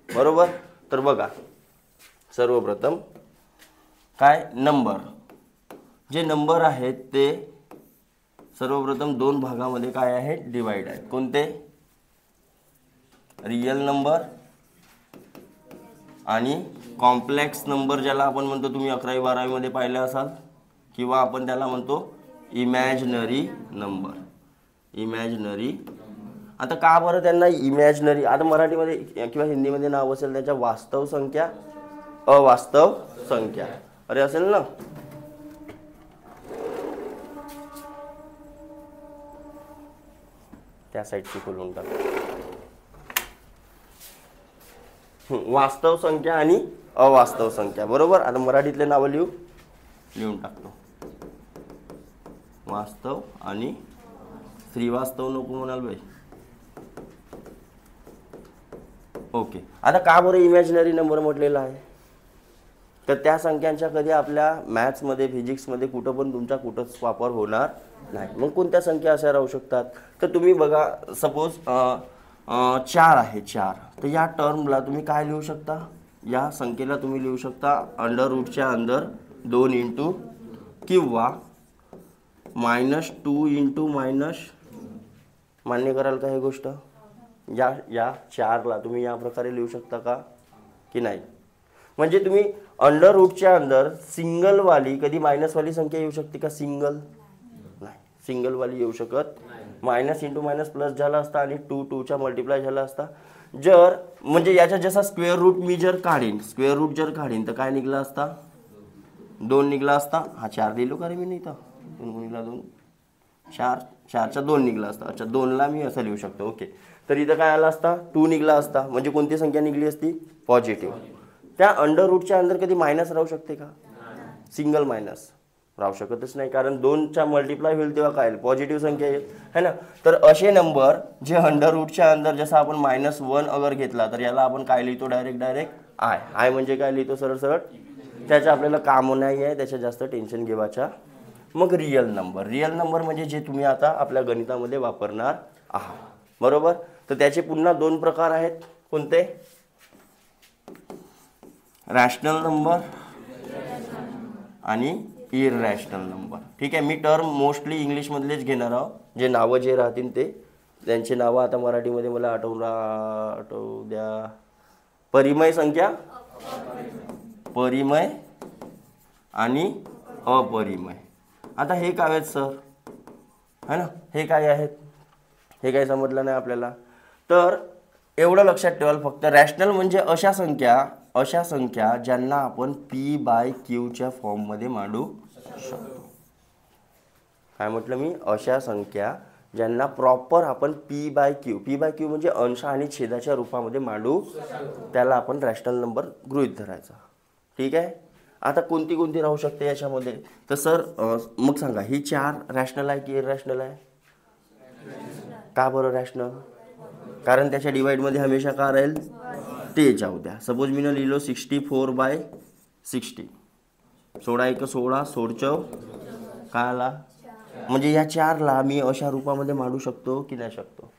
बरोबर. तर बघा सर्वप्रथम काय नंबर, जे नंबर आहेत ते सर्वप्रथम दोन भागामध्ये काय आहेत डिवाइड आहेत. कोणते? रियल नंबर आणि कॉम्प्लेक्स नंबर, ज्याला आपण म्हणतो, तुम्ही 11वी 12वी मध्ये पाहिले असाल, किंवा आपण त्याला म्हणतो इमॅजिनरी नंबर. इमॅजिनरी. आता का बरं त्यांना इमॅजिनरी, आता मराठीमध्ये किंवा हिंदीमध्ये नाव असेल त्याच्या वास्तव संख्या, अवास्तव संख्या, अरे असेल ना. त्या साईडची खोलून टाक. वास्तव संख्या आणि अवास्तव संख्या, बरोबर. आता मराठीतले नावं लिहून टाकतो. वास्तव आणि श्रीवास्तव नको म्हणाल बाई. ओके. आता का बरं इमॅजिनरी नंबर म्हटलेला आहे? तर त्या संख्यांच्या कधी आपल्या मॅथ्समध्ये फिजिक्समध्ये कुठं पण तुमचा कुठंच वापर होणार नाही. मग कोणत्या संख्या अशा राहू शकतात? तर तुम्ही बघा, सपोज 4 आहे. 4, तर या टर्मला तुम्ही काय लिहू शकता? या संख्येला तुम्ही लिहू शकता अंडर रूटच्या अंदर 2 इंटू किंवा -2 इंटू मायनस. मान्य कराल का हे गोष्ट? या 4ला तुम्ही या प्रकारे लिहू शकता का की नाही? म्हणजे तुम्ही अंडर रूटच्या अंदर सिंगलवाली कधी मायनसवाली संख्या येऊ शकते का? सिंगल नाही, सिंगलवाली येऊ शकत. मायनस इंटू मायनस प्लस झाला असता आणि 2च्या मल्टिप्लाय झाला असता. जर म्हणजे याचा जसा स्क्वेअर रूट मी जर काढीन, स्क्वेअर रूट जर काढीन तर काय निघला असता? 2 निघला असता. हा 4 लिहिलो का रे मी? नाही तर 2 4, 4चा 2 निघला असता. अच्छा, 2ला मी असं लिहू शकतो. ओके. तर इथं काय आला असता? 2 निघला असता. म्हणजे कोणती संख्या निघली असती? पॉझिटिव्ह. त्या अंडर रूटच्या अंदर कधी मायनस राहू शकते का? सिंगल मायनस राहू शकतच नाही, कारण 2च्या मल्टिप्लाय होईल तेव्हा काय पॉझिटिव्ह संख्या येईल, है ना. तर असे नंबर जे अंडर रूटच्या अंदर, जसं आपण -1 अगर घेतला तर याला आपण काय लिहितो? डायरेक्ट आय म्हणजे काय लिहितो? सरळ. त्याचं आपल्याला काम नाही आहे, त्याच्या जास्त टेन्शन घेवायचा. मग रिअल नंबर म्हणजे जे तुम्ही आता आपल्या गणितामध्ये वापरणार आहात, बरोबर. तर त्याचे पुन्हा 2 प्रकार आहेत. कोणते? रॅशनल नंबर आणि इररॅशनल नंबर. ठीक आहे. मी टर्म मोस्टली इंग्लिशमधलेच घेणार आहोत. जे नावं जे राहतील ते, त्यांचे नावं आता मराठीमध्ये मला आठवू द्या. परिमेय संख्या, परिमेय आणि अपरिमेय. आता हे काय आहेत सर? है ना, हे काय आहेत? हे काही समजलं नाही आपल्याला. तर एवढं लक्षात ठेवाल फक्त, रॅशनल म्हणजे अशा संख्या ज्यांना आपण P/Q फॉर्ममध्ये मांडू शकतो. काय म्हटलं मी? अशा संख्या ज्यांना प्रॉपर आपण P/Q म्हणजे अंश आणि छेदाच्या रूपामध्ये मांडू, त्याला आपण रॅशनल नंबर गृहीत धरायचा. ठीक आहे. आता कोणती राहू शकते याच्यामध्ये? तर सर मग सांगा, ही 4 रॅशनल आहे की इररॅशनल आहे? का बरं रॅशनल? कारण त्याच्या डिवाइडमध्ये हमेशा का राहील? ते जाऊ द्या. सपोज मी लिहिलो 64/60. 16 16, 16 काय आला? म्हणजे या 4ला मी अशा रूपामध्ये मांडू शकतो की नाही शकतो?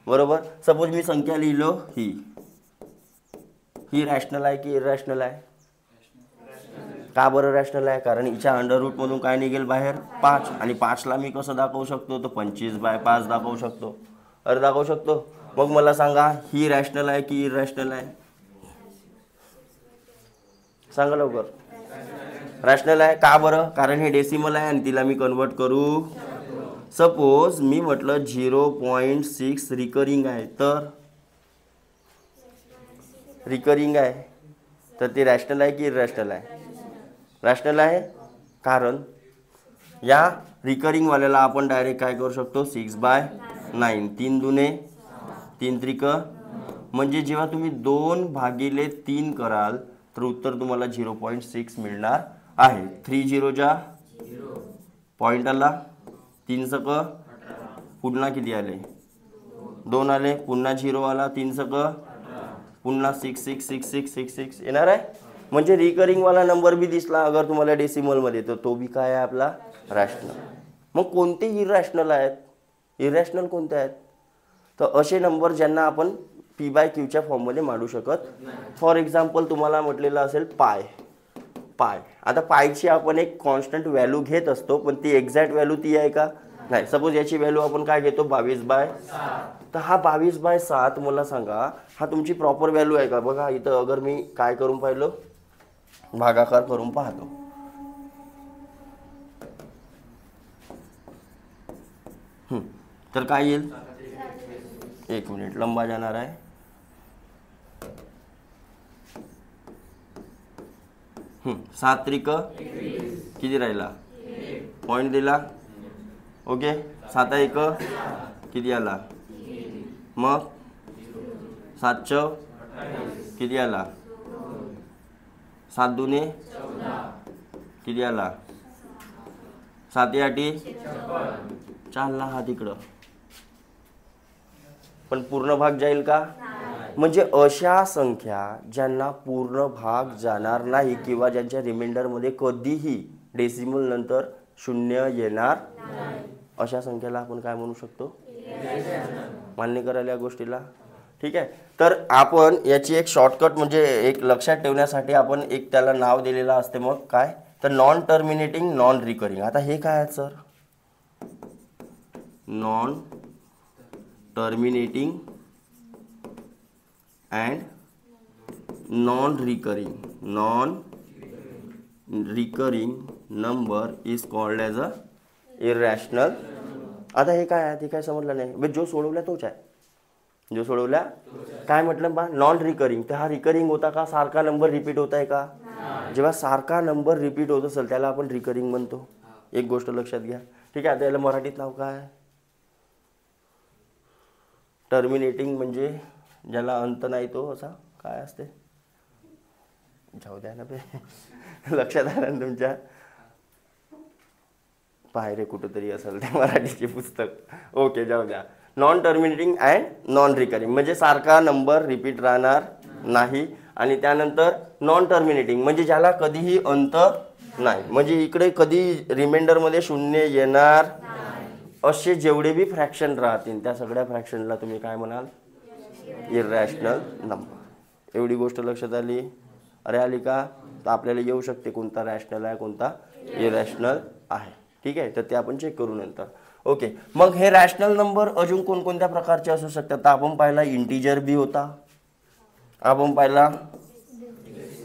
बरोबर. सपोज मी संख्या लिहिलो ही रॅशनल आहे की इररॅशनल आहे? का बरं रॅशनल आहे? कारण हिच्या अंडर रूटमधून काय निघेल बाहेर? 5. आणि 5ला मी कसं दाखवू शकतो? तर 25/5 दाखवू शकतो. अरे दाखवू शकतो. मग मला सांगा, ही रॅशनल आहे की इररॅशनल आहे? सांगा लवकर. रॅशनल आहे. का बरं? कारण हे डेसिमल आहे आणि तिला मी कन्वर्ट करू. सपोज मी म्हटलं 0.6 रिकरिंग आहे, तर रिकरिंग आहे, तर ते रॅशनल आहे की इररॅशनल आहे? रॅशनल आहे. कारण या रिकरिंगवाल्याला आपण डायरेक्ट काय करू शकतो? 6/9. 3 दुने 3 त्रिक, म्हणजे जेव्हा तुम्ही 2/3 कराल तर उत्तर तुम्हाला 0.6 मिळणार आहे. 3 0 जा पॉईंट आला. 3 सक पुन्हा किती आले? 2 आले. पुन्हा 0 आला. 3 सक पुन्हा 6 6 6 6 6 6 येणार आहे. म्हणजे रिकरिंगवाला नंबर बी दिसला अगर तुम्हाला डेसिमलमध्ये, तर तो बी काय आहे आपला? रॅशनल. मग कोणते इररॅशनल आहेत? इररॅशनल कोणते आहेत? तर असे नंबर ज्यांना आपण p/q फॉर्ममध्ये मांडू शकत. फॉर एक्झाम्पल तुम्हाला म्हटलेलं असेल पाय. आता पायची आपण एक कॉन्स्टंट व्हॅल्यू घेत असतो, पण ती एक्झॅक्ट व्हॅल्यू ती आहे का? नाही. सपोज याची व्हॅल्यू आपण काय घेतो? 22/7. तर हा 22/7 मला सांगा, हा तुमची प्रॉपर व्हॅल्यू आहे का? बघा इथं अगर मी काय करून पाहिलं, भागाकार करून पाहतो. तर काय येईल? 1 मिनिट, लंबा जाणार आहे. सात त्रिक किती राहिला? पॉईंट दिला. ओके. 7 1 किती आला? मग 7 चौ किती आला? 7 दुने किती आला? 7 8 चालला हा तिकडं. पण पूर्ण भाग जाईल का? म्हणजे अशा संख्या ज्यांना पूर्ण भाग जाणार नाही किंवा ज्यांच्या रिमाइंडरमध्ये कधीही डेसिमल नंतर 0 येणार, अशा संख्येला आपण काय म्हणू शकतो? मान्य करायला या गोष्टीला. ठीक आहे. तर आपण याची एक शॉर्टकट म्हणजे एक लक्षात ठेवण्यासाठी आपण एक त्याला नाव दिलेलं असते. मग काय? तर नॉन टर्मिनेटिंग, नॉन रिकरिंग. आता हे काय आहे sir? Non terminating and non recurring number is called as a irrational. आता हे काय आहे ते काय समजलं नाही. जो सोडवला तोच आहे. जो सोडवला काय म्हटलं बा? Non recurring. तर हा रिकरिंग होता का? सारखा नंबर रिपीट होत आहे का? जेव्हा सारखा नंबर रिपीट होत असेल त्याला आपण रिकरिंग म्हणतो. एक गोष्ट लक्षात घ्या. ठीक आहे. आता याला मराठीत नाव काय? टर्मिनेटिंग म्हणजे ज्याला अंत नाही तो असा काय असते? जाऊ द्या ना बे. लक्षात आलं ना तुमच्या? पायरे कुठंतरी असेल ते मराठीचे पुस्तक. ओके, जाऊ द्या. Non terminating and non recurring म्हणजे सारखा नंबर रिपीट राहणार नाही. आणि त्यानंतर नॉन टर्मिनेटिंग म्हणजे ज्याला कधीही अंत नाही, म्हणजे इकडे कधी रिमाइंडरमध्ये 0 येणार. असे जेवढे बी फ्रॅक्शन राहतील त्या सगळ्या फ्रॅक्शनला तुम्ही काय म्हणाल? Irrational number. एवढी गोष्ट लक्षात आली? अरे आली का? तर आपल्याला येऊ शकते कोणता रॅशनल आहे, कोणता इरॅशनल आहे. ठीक आहे. तर ते आपण चेक करू नंतर. ओके. मग हे रॅशनल नंबर अजून कोणकोणत्या प्रकारचे असू शकतात? तर आपण पाहिला इंटिजर बी होता, आपण पाहिला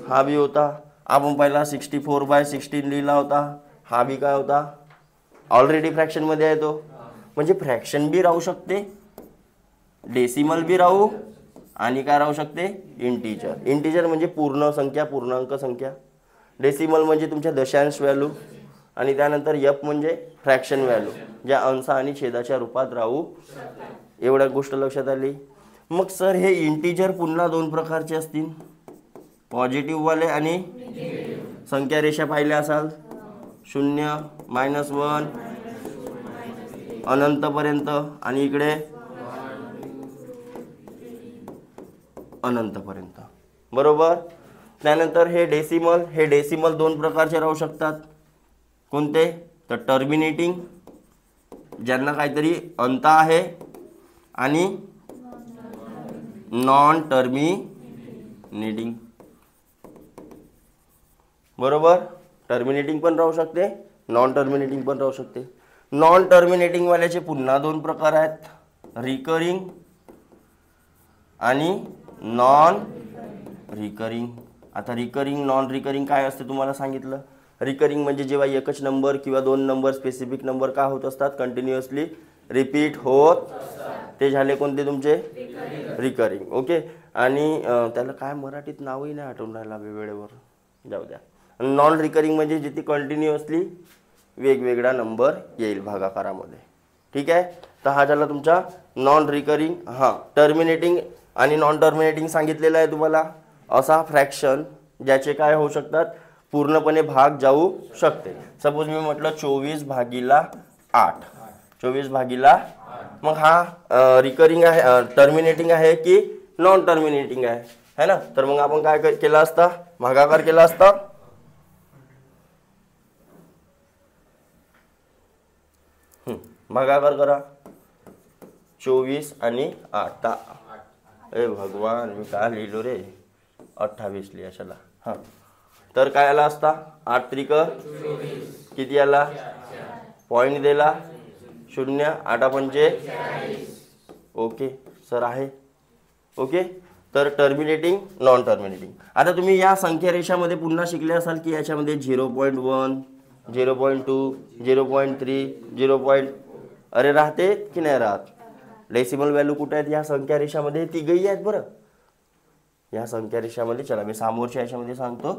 हा बी होता, आपण पाहिला 64/16 लिहिला होता, हा बी काय होता? ऑलरेडी फ्रॅक्शनमध्ये आहे तो. म्हणजे फ्रॅक्शन बी राहू शकते, डेसिमल बी राहू, आणि काय राहू शकते? इंटिजर. इंटिजर म्हणजे पूर्ण संख्या, पूर्णांक संख्या. डेसिमल म्हणजे तुमच्या दशांश व्हॅल्यू. आणि त्यानंतर एफ म्हणजे फ्रॅक्शन व्हॅल्यू, ज्या अंश आणि छेदाच्या रूपात राहू. एवढ्या गोष्ट लक्षात आली? मग सर हे इंटिजर पुन्हा 2 प्रकारचे असतील, पॉझिटिव्ह वाले आणि संख्या रेषा पाहिल्या असाल 0 -1 अनंतपर्यंत आणि इकडे अनंतपर्यंत. बरोबर. त्यानंतर हे डेसिमल 2 प्रकारचे राहू शकतात. कोणते? तर टर्मिनेटिंग ज्यांना काहीतरी अंत आहे, आणि नॉन टर्मिनेटिंग. बरोबर. टर्मिनेटिंग पण राहू शकते, नॉन टर्मिनेटिंग पण राहू शकते. नॉन टर्मिनेटिंग वाल्याचे पुन्हा 2 प्रकार आहेत, रिकरिंग आणि नॉन रिकरिंग. आता रिकरिंग, नॉन रिकरिंग काय असते तुम्हाला सांगितलं. रिकरिंग म्हणजे जेव्हा एकच नंबर किंवा 2 नंबर स्पेसिफिक नंबर काय होत असतात? कंटिन्युअसली रिपीट होत. ते झाले कोणते तुमचे? रिकरिंग. ओके. आणि त्याला काय मराठीत नावही नाही आठवून राहिला वेळेवर, जाऊ द्या. नॉन रिकरिंग म्हणजे जिथे कंटिन्युअसली वेगवेगळा नंबर येईल भागाकारामध्ये. ठीक आहे. तर हा झाला तुमचा नॉन रिकरिंग. हां, टर्मिनेटिंग आणि नॉन टर्मिनेटिंग सांगितलेलं आहे तुम्हाला. असा फ्रॅक्शन ज्याचे काय होऊ शकतात? पूर्णपणे भाग जाऊ शकते. सपोज मी म्हटलं 24/8. 24/8. मग हा रिकरिंग आहे, टर्मिनेटिंग आहे की नॉन टर्मिनेटिंग आहे? है ना. तर मग आपण काय केला असता? भागाकार केला असता. भागाकार करा 24 आणि 8. ए भगवान, मी काय लिहिलो रे, 28 लिहा चला. हां, तर काय आला असता, 8 त्रिक किती आला, पॉईंट दिला 0, 8 पंचे. ओके सर आहे. ओके, तर टर्मिनेटिंग नॉन टर्मिनेटिंग. आता तुम्ही या संख्या रेषामध्ये पुन्हा शिकले असाल की याच्यामध्ये 0.1 0.2 0.3 0. अरे राहते की नाही राहत. डेसिमल व्हॅल्यू कुठे आहेत या संख्या रेषामध्ये, तिघही आहेत बरं या संख्या रेषामध्ये. चला मी समोरच्या याच्यामध्ये सांगतो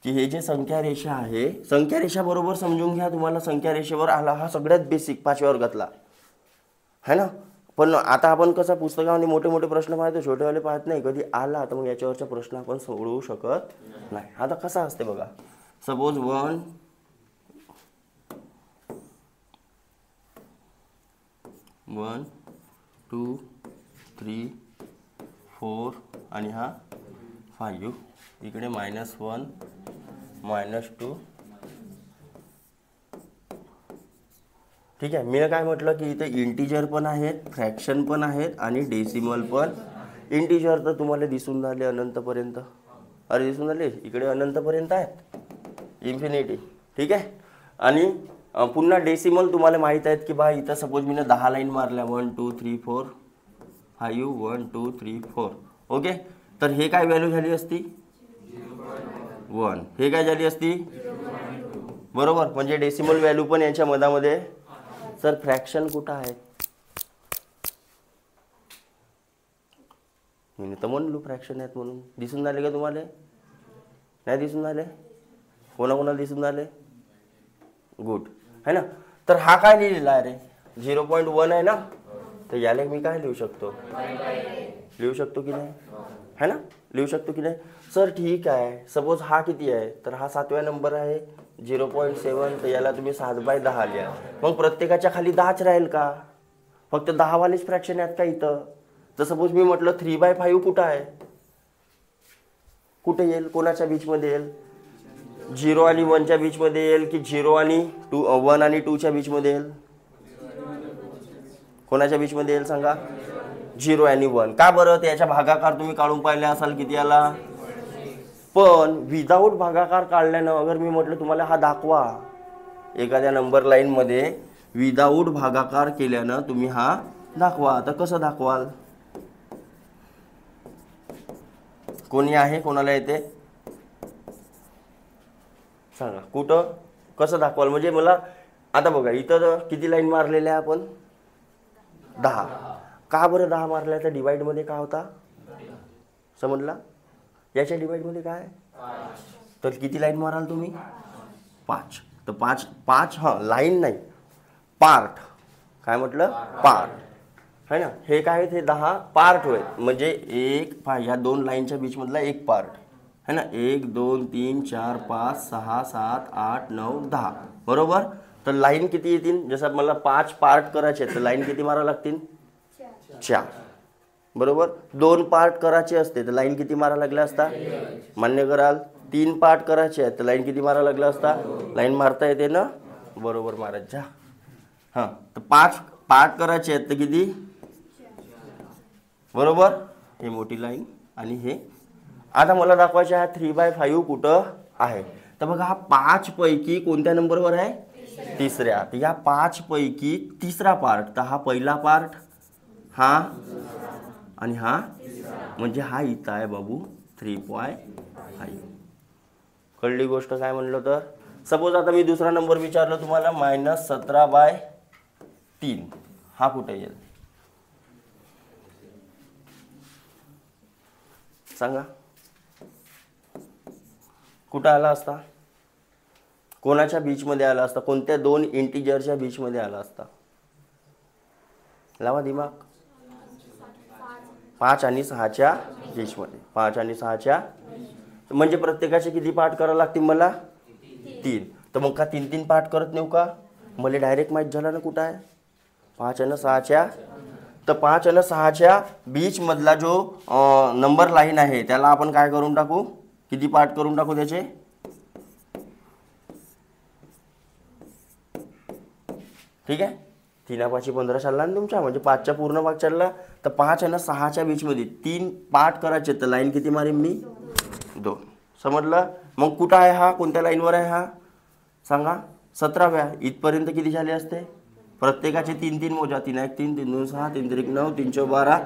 की हे जे संख्या रेषा आहे, संख्या रेषा बरोबर समजून घ्या. तुम्हाला संख्या रेषेवर आला हा सगळ्यात बेसिक 5व्या वर्गातला है ना. पण आता आपण कसं पुस्तकामध्ये मोठे मोठे प्रश्न पाहतो, छोटेवाले पाहत नाही. कधी आला तर मग याच्यावरचा प्रश्न आपण सोडवू शकत नाही. आता कसा असते बघा, सपोज 1 1 2 3 4 आणि हा 5, इकडे -1 -2. ठीक आहे. मी काय म्हटलं की इथे इंटिजर पण आहेत, फ्रॅक्शन पण आहेत आणि डेसिमल पण. इंटिजर तर तुम्हाला दिसून राहिले अनंतपर्यंत. अरे दिसून राहिले, इकडे अनंतपर्यंत आहेत, इन्फिनिटी. ठीक आहे. आणि पुन्हा डेसिमल तुम्हाला माहीत आहेत की बा इथं सपोज मी 10 लाईन मारल्या, 1 2 3 4 5 1 2 3 4. ओके, तर हे काय व्हॅल्यू झाली असती 1, हे काय झाली असती बरोबर. म्हणजे डेसिमल व्हॅल्यू पण यांच्या मधामध्ये. सर फ्रॅक्शन कुठं आहे, मी तर म्हणलो फ्रॅक्शन आहेत म्हणून. दिसून राहिले का तुम्हाला, नाही दिसून राहिले, कोणाकोणाला दिसून राहिले, गुड है ना. तर हा काय लिहिलेला आहे रे, 0.1 आहे ना, तर याला मी काय लिहू शकतो, लिहू शकतो की नाही है ना, लिहू शकतो की नाही. सर ठीक आहे, सपोज हा किती आहे, तर हा 7व्या नंबर आहे 0.7, तर याला तुम्ही 7/10 लिहा. मग प्रत्येकाच्या खाली 10च राहील का, फक्त 10 वालेच फ्रॅक्शन आहेत का इथं. तर सपोज मी म्हटलं 3/5 कुठं आहे, कुठे येईल, कोणाच्या बीचमध्ये येईल, 0 आणि 1च्या बीचमध्ये येईल की 0 आणि 1 आणि 2च्या बीचमध्ये येईल, कोणाच्या बीचमध्ये येईल सांगा, 0 आणि 1. का बरं, त्याच्या भागाकार तुम्ही काढून पाहिले असाल किती आला. पण विदाऊट भागाकार काढल्यानं, अगर मी म्हटलं तुम्हाला हा दाखवा एखाद्या नंबर लाईनमध्ये, विदाऊट भागाकार केल्यानं तुम्ही हा दाखवा. तर कसं दाखवाल, कोणी आहे, कोणाला येते सांगा, कुठं कसं दाखवाल. म्हणजे मला आता बघा इथं किती लाईन मारलेल्या आहे आपण, 10. का बरं 10 मारल्या, तर डिवाइडमध्ये काय होता समजला, याच्या डिवाइडमध्ये काय, तर किती लाईन माराल तुम्ही, 5. तर 5 हां लाईन नाही, पार्ट. काय म्हटलं, पार्ट है ना. हे काय आहेत, हे 10 पार्ट होय. म्हणजे या 2 लाईनच्या बीचमधला एक पार्ट है ना. 1 2 3 4 5 6 7 8 9 10 बरोबर. तर लाईन किती येतील, जसं मला 5 पार्ट करायचे तर लाईन किती मारावं लागतील, 4 बरोबर. 2 पार्ट करायचे असते तर लाईन किती मारा लागला असता, मान्य कराल. 3 पार्ट करायचे आहेत तर लाईन किती मारा लागला असता, लाईन मारता येते ना बरोबर, मारत जा. हां, तर 5 पार्ट करायचे आहेत तर किती बरोबर, हे मोठी लाईन आणि हे. आता मला दाखवायचे आहे 3/5 कुठं आहे. तर बघा हा 5 पैकी कोणत्या नंबरवर आहे, तिसऱ्या. तर या 5 पैकी तिसरा पार्ट, तर हा पहिला पार्ट, हा आणि हा, म्हणजे हा इथं आहे बाबू 3/5. कळली गोष्ट काय म्हणलं तर. सपोज आता मी दुसरा नंबर विचारलं तुम्हाला, -17/3, हा कुठे येईल सांगा, कुठं आला असता, कोणाच्या बीचमध्ये आला असता, कोणत्या 2 इंटिजरच्या बीचमध्ये आला असता, लावा दिमाग. 5 आणि 6च्या बीचमध्ये, 5 आणि 6च्या, म्हणजे प्रत्येकाचे किती पाठ करावं लागतील मला, 3. तर मग का 3 पाठ करत नेऊ का, मला डायरेक्ट माहीत झालं ना कुठं आहे, 5 आणि 6च्या. तर 5 आणि 6च्या बीच मधला जो नंबर लाईन आहे त्याला आपण काय करून टाकू, किती पार्ट करून टाकू त्याचे, ठीक आहे. 3 5 15 चालला ना तुमच्या, म्हणजे 5च्या पूर्ण भाग चालला. तर 5 आहे ना 6च्या बीचमध्ये 3 पार्ट करायचे. तर लाईन किती मारेन मी? 2. समजलं? मग कुठं आहे हा, कोणत्या लाईनवर आहे हा सांगा? 17व्या. इथपर्यंत किती झाले असते? प्रत्येकाचे 3 3 मोजा. 3 1 3, 3 2 6, 3 3 9, 3 4 12,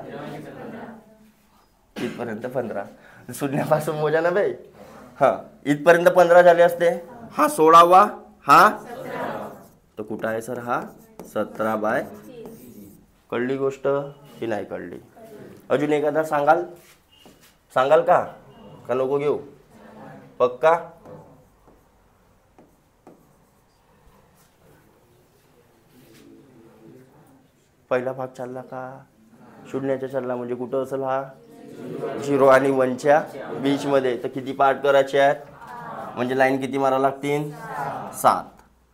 इथपर्यंत 15. शून्यापासून मोजा ना बाई. हां, इथपर्यंत 15 झाले असते. हा 16वा, हा 17वा. तर कुठं आहे सर हा? 17/3. कळली गोष्ट की नाही कळली? अजून एखादा सांगाल? सांगाल का नको घेऊ? पक्का? पहिला भाग चालला का? शून्याच्या चालला, म्हणजे कुठं असेल हा? 0 आणि 1च्या बीचमध्ये. तर किती पार्ट करायचे आहेत? म्हणजे लाईन किती मारा लागतील? 7.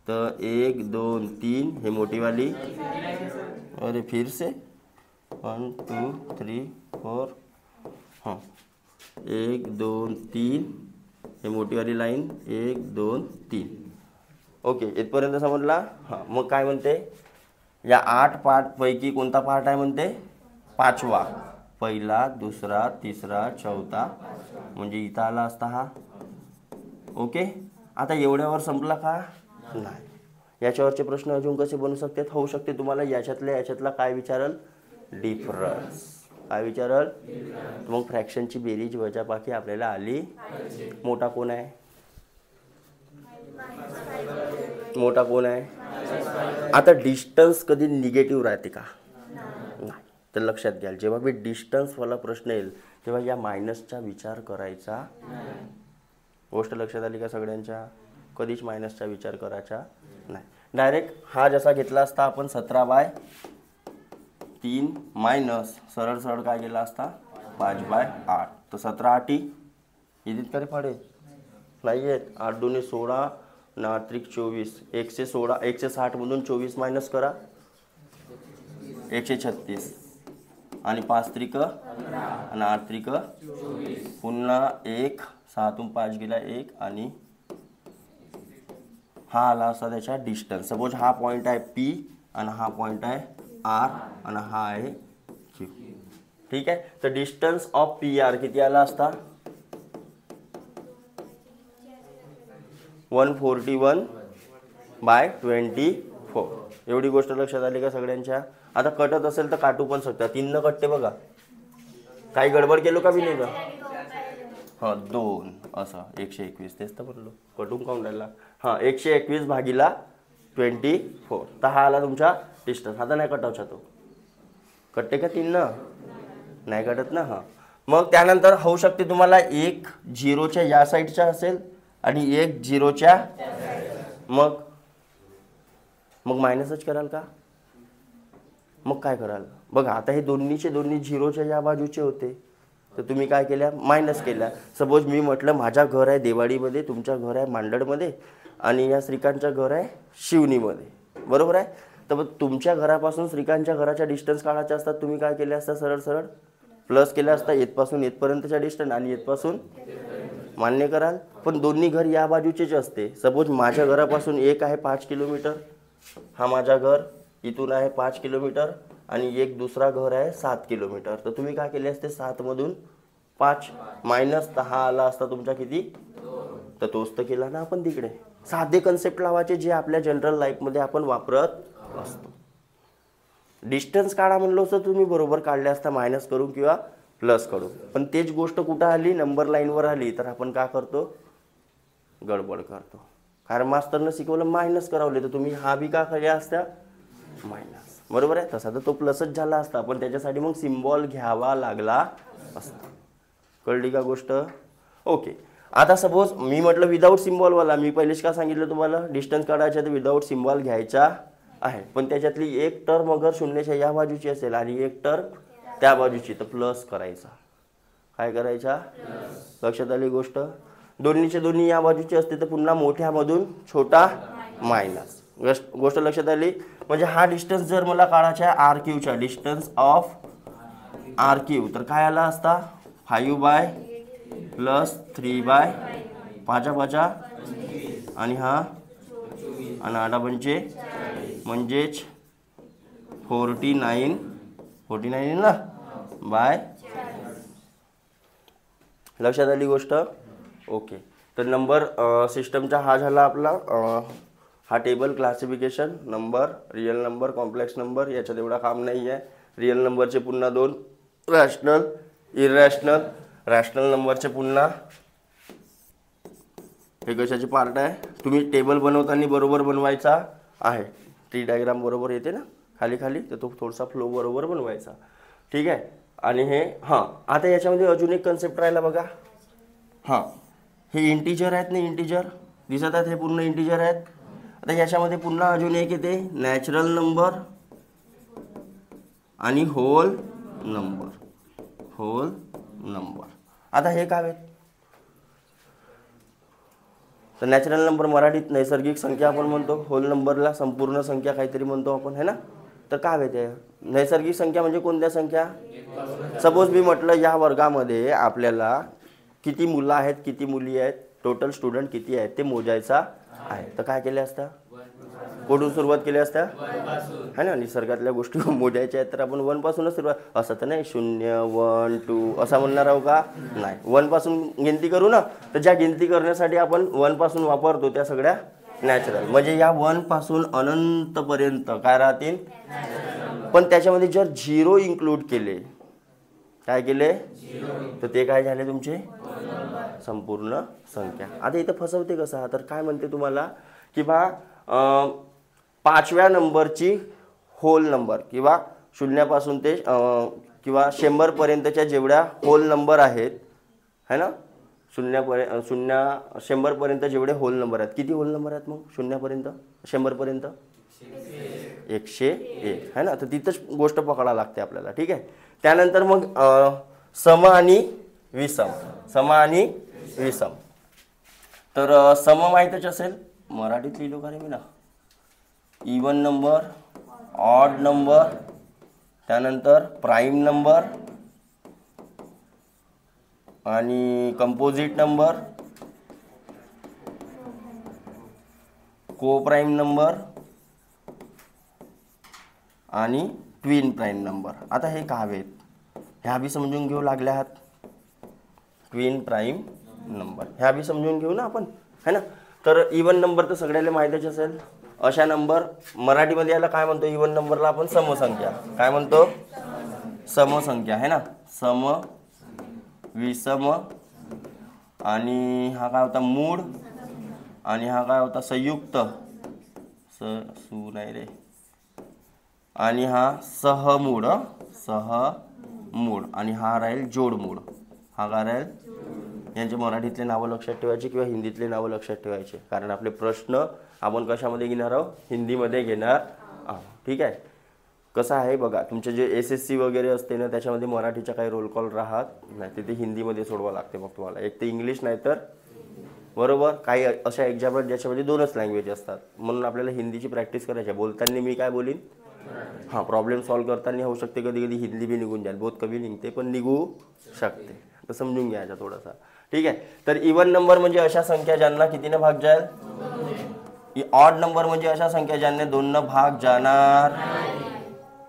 तर 1 2 3 हे मोठीवाली. अरे फिर से 1 2 3 4. हां, 1 2 3 हे मोठीवाली लाईन. 1 2 3. ओके, इथपर्यंत समजला? हां, मग काय म्हणते? या 8 पार्टपैकी कोणता पार्ट आहे म्हणते? 5वा. पहिला, दुसरा, तिसरा, चौथा, म्हणजे इथं आला असता हा. ओके, आता एवढ्यावर संपला का? नाही. याच्यावरचे प्रश्न अजून कसे बनू शकतात? होऊ शकते तुम्हाला याच्यातला काय विचारल? डिफरन्स. काय विचारल? मग फ्रॅक्शनची बेरीज वजाबाकी आपल्याला आली. मोठा कोण आहे? मोठा कोण आहे? आता डिस्टन्स कधी निगेटिव्ह राहते का? नाही. तर लक्षात घ्याल, जेव्हा मी डिस्टन्सवाला प्रश्न येईल तेव्हा या मायनसचा विचार करायचा. गोष्ट लक्षात आली का सगळ्यांच्या? कधीच मायनसचा विचार करायचा नाही. डायरेक्ट हा जसा घेतला असता आपण 17/3 मायनस सरळ सरळ काय गेला असता? 5/8. तर 17 8 इथे तरी पाडे नाही आहेत. 8 2 16 आणि 8 3 24. 116 160 मधून 24 मायनस करा. 136 आणि 5 3 आणि 8 3 पुन्हा 1. 6 तून 5 गेला 1 आणि हा आला असता त्याच्या डिस्टन्स. सपोज हा पॉईंट आहे P आणि हा पॉईंट आहे R आणि हा आहे Q. ठीक आहे. तर डिस्टन्स ऑफ PR किती आला असता? 141/24. एवढी गोष्ट लक्षात आली का सगळ्यांच्या? आता कटत असेल तर काटू पण शकता. 3 न कटते बघा. काही गडबड केलो का मी नाही का? हां 2 असं 121. तेच तर बोललो, कटून काऊन राहिला? हां 121/24. तर हा आला तुमचा डिस्टन्स. आता नाही कटावचा तो. कटते का 3 न? नाही कटत ना. हां, मग त्यानंतर होऊ शकते तुम्हाला 1 0च्या या साईडच्या असेल आणि 1 0च्या. मग मायनसच कराल का? मग काय कराल बघा. आता हे दोन्ही 0च्या या बाजूचे होते, तर तुम्ही काय केल्या? मायनस केल्या. सपोज मी म्हटलं माझ्या घर आहे देवाडीमध्ये, तुमच्या घर आहे मांडडमध्ये आणि या श्रीकांतच्या घर आहे शिवनीमध्ये, बरोबर आहे? तर मग तुमच्या घरापासून श्रीकांतच्या घराच्या डिस्टन्स काढायचे असतात. तुम्ही काय केले असतात? सरळ सरळ प्लस केल्या असता. येथपासून येथपर्यंतच्या डिस्टन्स आणि येथपासून. मान्य कराल? पण दोन्ही घर या बाजूचेच असते. सपोज माझ्या घरापासून एक आहे 5 किलोमीटर, हा माझा घर इथून आहे 5 किलोमीटर आणि एक दुसरा घर आहे 7 किलोमीटर. तर तुम्ही काय केले असते? 7 मधून 5 मायनस 10 आला असता तुमचा किती? तर तोच तर केला ना आपण तिकडे. साधे कन्सेप्ट लावायचे जे आपल्या जनरल लाईफमध्ये आपण वापरत असतो. डिस्टन्स काढा म्हणलो असं तुम्ही बरोबर काढले असता, मायनस करून किंवा प्लस करून. पण तेच गोष्ट कुठं आली? नंबर लाईनवर आली तर आपण काय करतो? गडबड करतो. कारण मास्तरनं शिकवलं मायनस करावले, तर तुम्ही हा बी का केल्या असत्या? मायनस. बरोबर आहे? तसा तर तो प्लसच झाला असता, पण त्याच्यासाठी मग सिम्बॉल घ्यावा लागला असता. कळली का गोष्ट? ओके. आता सपोज मी म्हटलं विदाऊट सिम्बॉलवाला, मी पहिलेच का सांगितलं तुम्हाला? डिस्टन्स काढायचा तर विदाऊट सिम्बॉल घ्यायचा आहे. पण त्याच्यातली एक टर्म अगर शून्याच्या या बाजूची असेल आणि एक टर्म त्या बाजूची, तर प्लस करायचा. काय करायचा? लक्षात आली गोष्ट? दोन्ही या बाजूची असते तर पुन्हा मोठ्यामधून छोटा मायनस. गोष्ट लक्षात आली? म्हणजे हा डिस्टन्स जर मला काढायचा आहे आर क्यूचा, डिस्टन्स ऑफ आर क्यू, तर काय आला असता? 5 प्लस 3/5 आणि हा आणि 8 म्हणजे म्हणजेच 49 ना बाय लक्षात आली गोष्ट. ओके, तर नंबर सिस्टमचा हा झाला आपला हा table classification. Number, real number, complex number, याच्यात एवढा काम नाही आहे. रिअल नंबरचे पुन्हा 2, रॅशनल, इररॅशनल. रॅशनल नंबरचे पुन्हा हे कशाचे पार्ट आहे. तुम्ही टेबल बनवताना बरोबर बनवायचा आहे. ट्री डायग्राम बरोबर येते ना खाली खाली, तर तो थोडासा फ्लो बरोबर बनवायचा. ठीक आहे. आणि हे हां, आता याच्यामध्ये अजून एक कन्सेप्ट राहिला बघा. हां, हे इंटिजर आहेत ना, इंटिजर दिसत आहेत, हे पूर्ण इंटिजर आहेत. आता याच्यामध्ये पुन्हा अजून एक येते नॅचरल नंबर आणि होल नंबर. आता हे काय आहेत, तर नॅचरल नंबर मराठीत नैसर्गिक संख्या आपण म्हणतो, होल नंबरला संपूर्ण संख्या काहीतरी म्हणतो आपण, है ना. तर काय आहे नैसर्गिक संख्या म्हणजे कोणत्या संख्या. सपोज मी म्हटलं या वर्गामध्ये आपल्याला किती मुलं आहेत, किती मुली आहेत, टोटल स्टुडंट किती आहेत ते मोजायचा आहे. तर काय केले असतं, कुठून सुरुवात केली असत्या, है ना. निसर्गातल्या गोष्टी मोजायच्या आहेत तर आपण 1 पासूनच सुरुवात. असं तर नाही 0 1 2 असा म्हणणार आहो का, नाही. 1 पासून गिनती करू ना, तर ज्या गिनती करण्यासाठी आपण 1 पासून वापरतो त्या सगळ्या नॅचरल. म्हणजे या 1 पासून अनंतपर्यंत काय राहतील. पण त्याच्यामध्ये जर 0 इन्क्लूड केले, काय केले, तर ते काय झाले तुमचे संपूर्ण संख्या. आता इथं फसवते कसं, तर काय म्हणते तुम्हाला की बा 5व्या नंबरची होल नंबर किंवा 0 पासून ते किंवा 100 पर्यंतच्या जेवढ्या होल नंबर आहेत, है ना. 100 पर्यंत जेवढे होल नंबर आहेत, किती होल नंबर आहेत मग 0 पर्यंत 100 पर्यंत 101, है ना. तर तिथंच गोष्ट पकडा लागते आपल्याला. ठीक आहे. त्यानंतर मग सम आणि विषम. तर सम माहीतच असेल, मराठीत लिहिलो का रे मी ना. इवन नंबर, ऑड नंबर, त्यानंतर प्राईम नंबर आणि कंपोजिट नंबर, को प्राईम नंबर आणि ट्विन प्राईम नंबर. आता हे काय आहेत, ह्या बी समजून घेऊ लागल्या आहात. ट्विन प्राईम नंबर ह्या बी समजून घेऊ ना आपण, है ना. तर इवन नंबर तर सगळ्याला माहीतच असेल. अशा नंबर मराठीमध्ये याला काय म्हणतो, इवन नंबरला आपण समसंख्या. काय म्हणतो, समसंख्या, है ना. सम, विषम आणि हा काय होता मूळ आणि हा काय होता संयुक्त, सू नाही रे, आणि हा सहमूळ आणि हा राहील जोडमूळ. हा काय राहील, यांचे मराठीतले नावं लक्षात ठेवायचे किंवा हिंदीतले नावं लक्षात ठेवायचे, कारण आपले प्रश्न आपण कशामध्ये घेणार आहोत, हिंदीमध्ये घेणार आहोत. ठीक आहे. कसं आहे बघा, तुमचे जे SSC वगैरे असते ना, त्याच्यामध्ये मराठीचा काही रोल कॉल राहत नाही, तिथे हिंदीमध्ये सोडवा लागते मग तुम्हाला. एक तर इंग्लिश नाही तर बरोबर. काही अशा एक्झाम आहेत ज्याच्यामध्ये 2च लँग्वेज असतात, म्हणून आपल्याला हिंदीची प्रॅक्टिस करायची आहे. बोलताना मी काय बोलीन, हां, प्रॉब्लेम सॉल्व्ह करताना होऊ शकते कधी कधी हिंदी बी निघून जाईल, बहुत कमी निघते पण निघू शकते, तर समजून घ्यायचा थोडासा. ठीक आहे. तर इवन नंबर म्हणजे अशा संख्या ज्यांना कितीने भाग जाईल. ऑड नंबर म्हणजे अशा संख्या ज्यांना 2 भाग जाणार.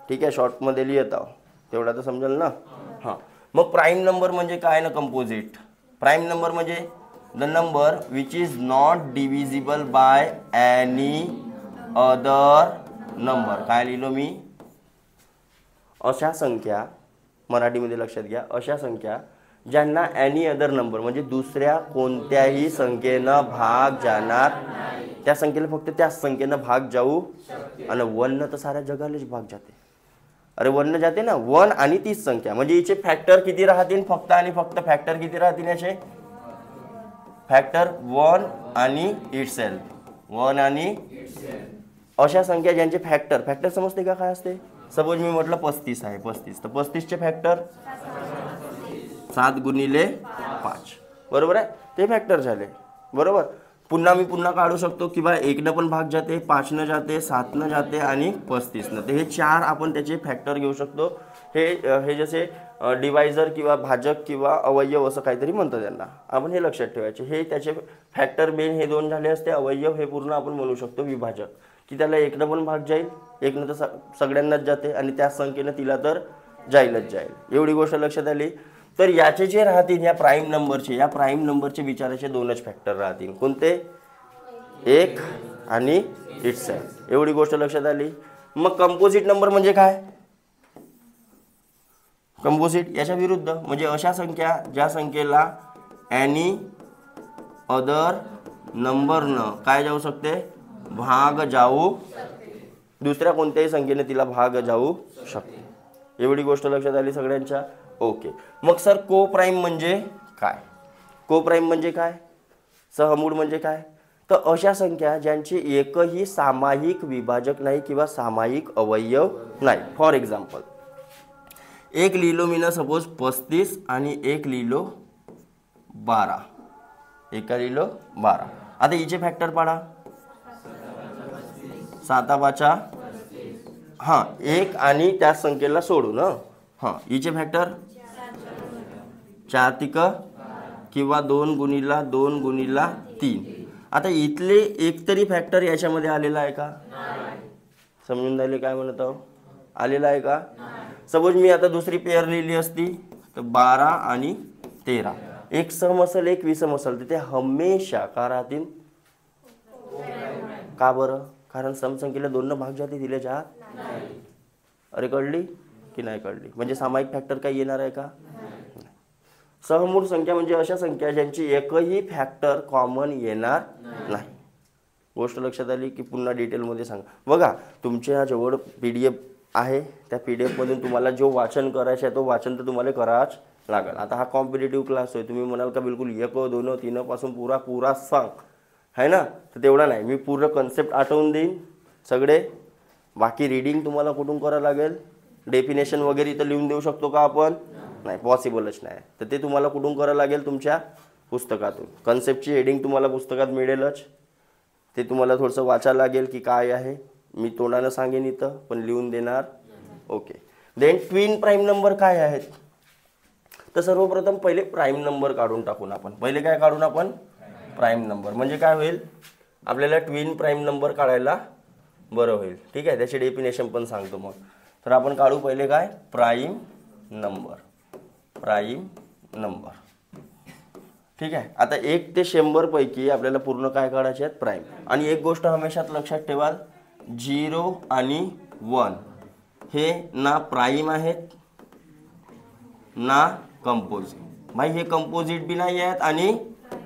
ठीक आहे. शॉर्टमध्ये लिहित आहो, तेवढा तर समजेल ना. हां, मग प्राईम नंबर म्हणजे काय ना, कंपोजिट. प्राईम नंबर म्हणजे the number which is not divisible by any other number. काय लिहिलो मी, अशा संख्या, मराठीमध्ये लक्षात घ्या, अशा संख्या ज्यांना एनी अदर नंबर म्हणजे दुसऱ्या कोणत्याही संख्येनं भाग जाणार. त्या संख्येला फक्त त्याच संख्येनं भाग जाऊ, आणि 1 तर साऱ्या जगालाच भाग जाते. अरे 1 जाते ना, 1 आणि तीच संख्या म्हणजे हिचे फॅक्टर किती राहतील, फक्त आणि फक्त फॅक्टर किती राहतील याचे, फॅक्टर 1 आणि इटसेल्फ, 1 आणि अशा संख्या ज्यांचे फॅक्टर समजते का काय असते. सपोज मी म्हटलं 35 आहे, 35 तर 35चे फॅक्टर 7 गुणिले 5, बरोबर आहे, ते फॅक्टर झाले. बरोबर. पुन्हा मी काढू शकतो की बा 1 पण भाग जाते, 5 जाते, 7 जाते आणि 35. तर हे 4 आपण त्याचे फॅक्टर घेऊ शकतो. हे जसे डिवायझर किंवा भाजक किंवा अवयव असं काहीतरी म्हणतो त्यांना, आपण हे लक्षात ठेवायचे. हे त्याचे फॅक्टर मेन हे 2 झाले असते, अवयव हे पूर्ण आपण म्हणू शकतो विभाजक. की त्याला एकनं पण भाग जाईल, एकनं तर सगळ्यांनाच जाते आणि त्याच संख्येनं तिला तर जाईलच जाईल. एवढी गोष्ट लक्षात आली. तर याचे जे राहतील या प्राईम नंबरचे विचाराचे दोनच फॅक्टर राहतील. कोणते? एक आणि इटसेल्फ. एवढी गोष्ट लक्षात आली. मग कंपोजिट नंबर म्हणजे काय? कंपोजिट याच्या विरुद्ध म्हणजे अशा संख्या ज्या संख्येला एनी अदर नंबरनं काय जाऊ शकते? भाग जाऊ, दुसऱ्या कोणत्याही संख्येने तिला भाग जाऊ शकते. एवढी गोष्ट लक्षात आली सगळ्यांच्या? ओके. मग सर को प्राईम म्हणजे काय? को प्राईम म्हणजे काय? सहमूळ म्हणजे काय? तर अशा संख्या ज्यांचे एकही सामायिक विभाजक नाही किंवा सामायिक अवयव नाही. फॉर एक्झाम्पल एक लिहिलो मी ना सपोज 35 आणि एक लिहिलो 12. एका लिहिलो 12. आता हिचे फॅक्टर पाडा. 7 हां एक आणि त्या संख्येला सोडून हां हिचे फॅक्टर 4 तिक किंवा 2 गुणिला 2 गुणिला 3. आता इथले एक तरी फॅक्टर याच्यामध्ये आलेला आहे का? समजून राहिले काय म्हणत आहो? आलेला आहे का? सपोज मी आता दुसरी पेअर लिहिली असती तर 12 आणि 13. एक सम असेल एक विषम असेल तर ते हमेशा का राहतील? का बरं? कारण समसंख्येला 2 भाग जाते दिले जात. अरे कळली की नाही कळली? म्हणजे सामायिक फॅक्टर काही येणार आहे का? सहमूळ संख्या म्हणजे अशा संख्या ज्यांची एकही फॅक्टर कॉमन येणार नाही. गोष्ट लक्षात आली की पुन्हा डिटेलमध्ये सांगा. बघा तुमच्या जवळ PDF आहे. त्या PDF मधून तुम्हाला जो वाचन करायचं आहे तो वाचन तर तुम्हाला करावंच लागेल. आता हा कॉम्पिटेटिव्ह क्लास आहे. तुम्ही म्हणाल का बिलकुल 1 2 3 पासून पुरा सांग है ना? तर तेवढा नाही. मी पूर्ण कन्सेप्ट आठवून देईन सगळे. बाकी रीडिंग तुम्हाला कुठून करावं लागेल? डेफिनेशन वगैरे इथं लिहून देऊ शकतो का आपण? नाही, पॉसिबलच नाही. तर ते तुम्हाला कुठून करावं लागेल? तुमच्या पुस्तकातून. कन्सेप्टची हेडिंग तुम्हाला पुस्तकात मिळेलच. ते तुम्हाला थोडंसं वाचायला लागेल की काय आहे. मी तोंडानं सांगेन इथं पण लिहून देणार. Okay. Then twin prime number काय आहेत? तर सर्वप्रथम पहिले प्राईम नंबर काढून टाकून आपण. पहिले काय काढून आपण? Prime number. म्हणजे काय होईल? आपल्याला ट्विन प्राईम नंबर काढायला बरं होईल. ठीक आहे. त्याची डेफिनेशन पण सांगतो मग. तर आपण काढू पहिले काय? Prime number. Prime number. ठीक आहे. आता 1 ते 100 पैकी आपल्याला पूर्ण काय काढायचे आहेत? प्राईम. आणि एक गोष्ट हमेशात लक्षात ठेवाल 0 आणि 1 हे ना प्राईम आहेत ना कंपोजिट. भाई हे कंपोजिट बी नाही आहेत आणि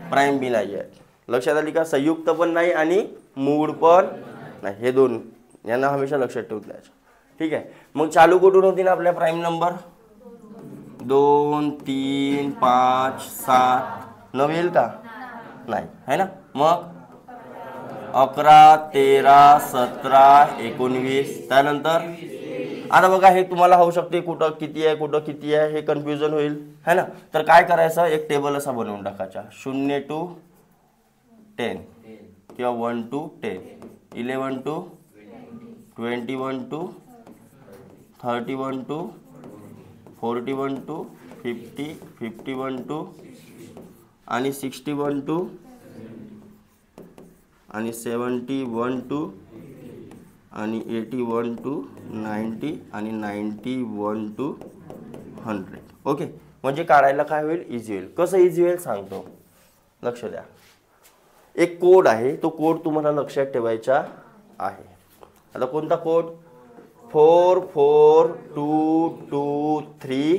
प्राईम बी नाही आहेत. लक्षात आली का? संयुक्त पण नाही आणि मूळ पण नाही. हे दोन यांना हमेशा लक्षात ठेवून द्यायचं. ठीक आहे. मग चालू कुठून होती ना आपल्या प्राईम नंबर? 2 3 5 7 9 येईल का? नाही है ना? मग 11 13 17 19. त्यानंतर आता बघा हे तुम्हाला होऊ शकते कुठं किती आहे हे कन्फ्युजन होईल है ना? तर काय करायचं? एक टेबल असा बनवून टाकायचा 0 to 10 किंवा 1 to 10, 11 to 21 to 31 to 41 to 50, 51 to आणि 61 to आणि 71 to आणि 81 to 90 आणि 91 to 100. ओके. म्हणजे काढायला काय होईल? इझी होईल. कसं इझी होईल सांगतो. लक्ष द्या. एक कोड आहे. तो कोड तुम्हाला लक्षात ठेवायचा आहे. आता कोणता कोड? 4 4 2 2 3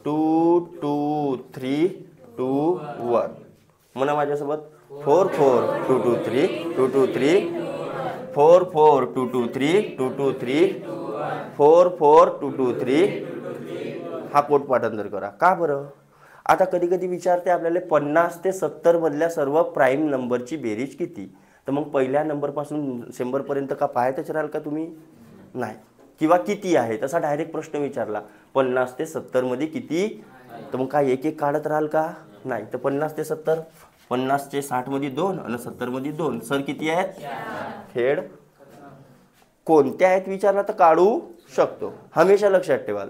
2 2 3 2 1. म्हणा माझ्यासोबत 4 4 2 2 3 2 2 3 4 4 2 2 3 2 2 3 4 4 2 2 3. हा कोड पाठांतर करा. का बरं? आता कधी कधी विचारते आपल्याला 50 ते 70 मधल्या सर्व प्राईम नंबरची बेरीज किती? तर मग पहिल्या नंबरपासून 100 पर्यंत का पाहतच राहाल का तुम्ही? नाही. किंवा किती आहे तसा डायरेक्ट प्रश्न विचारला 50 ते 70 मध्ये किती? तर मग काय एक एक काढत राहाल का? नाही. तर 50 ते 70, 50 ते 60 मध्ये 2 आणि 70 मध्ये 2. सर किती आहेत? खेड. कोणत्या आहेत विचारला तर काढू शकतो. हमेशा लक्षात ठेवाल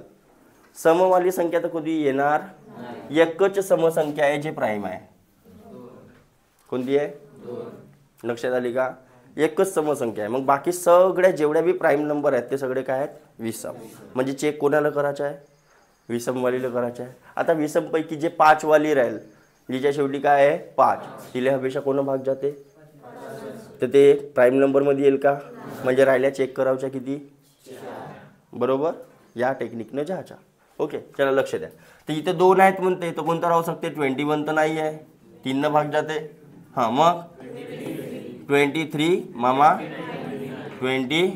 समवाली संख्या तर कधी येणार? एकच समसंख्या आहे जे प्राईम आहे. कोणती आहे? लक्षात आली का? एकच समसंख्या आहे. मग बाकी सगळ्या जेवढ्या बी प्राईम नंबर आहेत ते सगळे काय आहेत विषम. म्हणजे चेक कोणाला करायचं आहे विषमवालीला करायचं आहे. आता विषमपैकी जे 5 वाली राहील जिच्या शेवटी काय आहे 5 तिला हमेशा कोण भाग जाते तर ते प्राईम नंबरमध्ये येईल का. म्हणजे राहिल्या चेक करायच्या किती बरोबर या टेक्निकनं जायच्या. ओके चला लक्ष द्या. तर इथे 2 आहेत म्हणते तर कोणतं राहू शकते 21 तर नाही आहे 3 भाग जाते. हां मग 23 मामा 20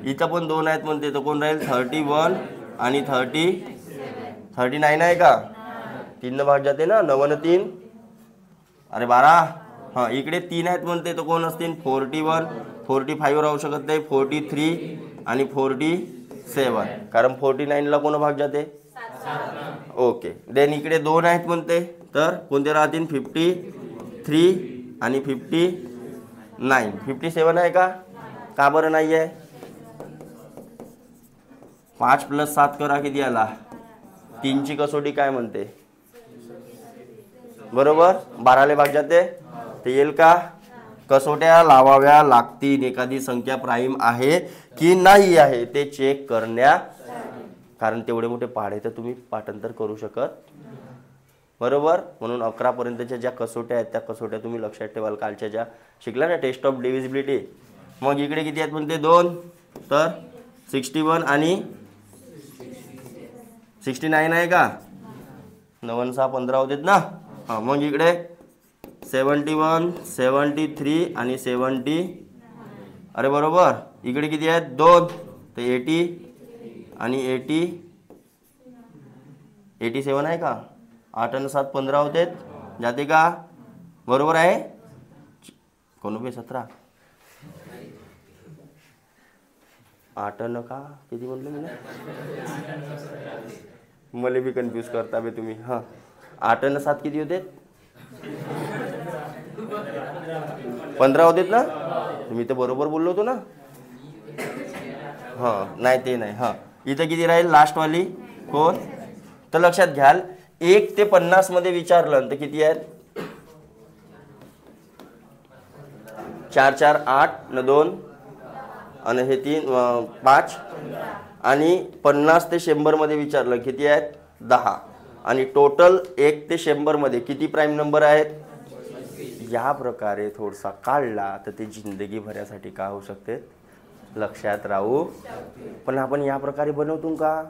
इथं पण 2 आहेत म्हणते तर कोण राहील 31 आणि 39 आहे का 3 भाग जाते ना 9 आणि 3 अरे 12. हां इकडे 3 आहेत म्हणते तर कोण असतील 41 45 राहू शकत नाही 43 आणि 47 कारण 49ला कोण भाग जाते ओके. देन इकडे 2 आहेत म्हणते तर कोणते राहतील 53 आणि 59 57 आहे का बरं नाही आहे. 5 + 7 करा किती आला 3 ची कसोटी काय म्हणते बरोबर 12ले भाग जाते ते येईल का. कसोट्या लावाव्या लागतील एखादी संख्या प्राईम आहे की नाही आहे ते चेक करण्या कारण तेवढे मोठे पाढे तर तुम्ही पाठांतर करू शकत बरोबर. म्हणून 11 पर्यंतच्या ज्या कसोट्या आहेत त्या कसोट्या तुम्ही लक्षात ठेवाल कालच्या ज्या शिकला ना टेस्ट ऑफ डिव्हिजिबिलिटी. मग इकडे किती आहेत म्हणते 2 तर 61 आणि 69 आहे का 9 आणि 6 15 होतेत ना. हां मग इकडे 71 73 आणि 70 अरे बरोबर. इकडे किती आहेत 2 तर 80 आणि 87 आहे का 8 आणि 7 15 होते जाते का बरोबर आहे. कोण 17 8 न का किती म्हणलं मी मला बी कन्फ्यूज करता बे तुम्ही. हां 8 आणि 7 किती होते 15 होतेत ना मी तर बरोबर बोललो होतो ना. हां नाही ते नाही. हां इथं किती राहील लास्टवाली कोण तर लक्षात घ्याल 1 ते 50 मध्ये विचारलं तर किती आहेत 4 4 8 न 2 आणि हे 3 5 आणि 50 ते 100 मध्ये विचारलं किती आहेत 10 आणि टोटल 1 ते 100 मध्ये किती प्राईम नंबर आहेत. या प्रकारे थोडासा काढला तर ते जिंदगी भरासाठी का होऊ शकते लक्षात राहू. पण आपण या प्रकारे बनवतो का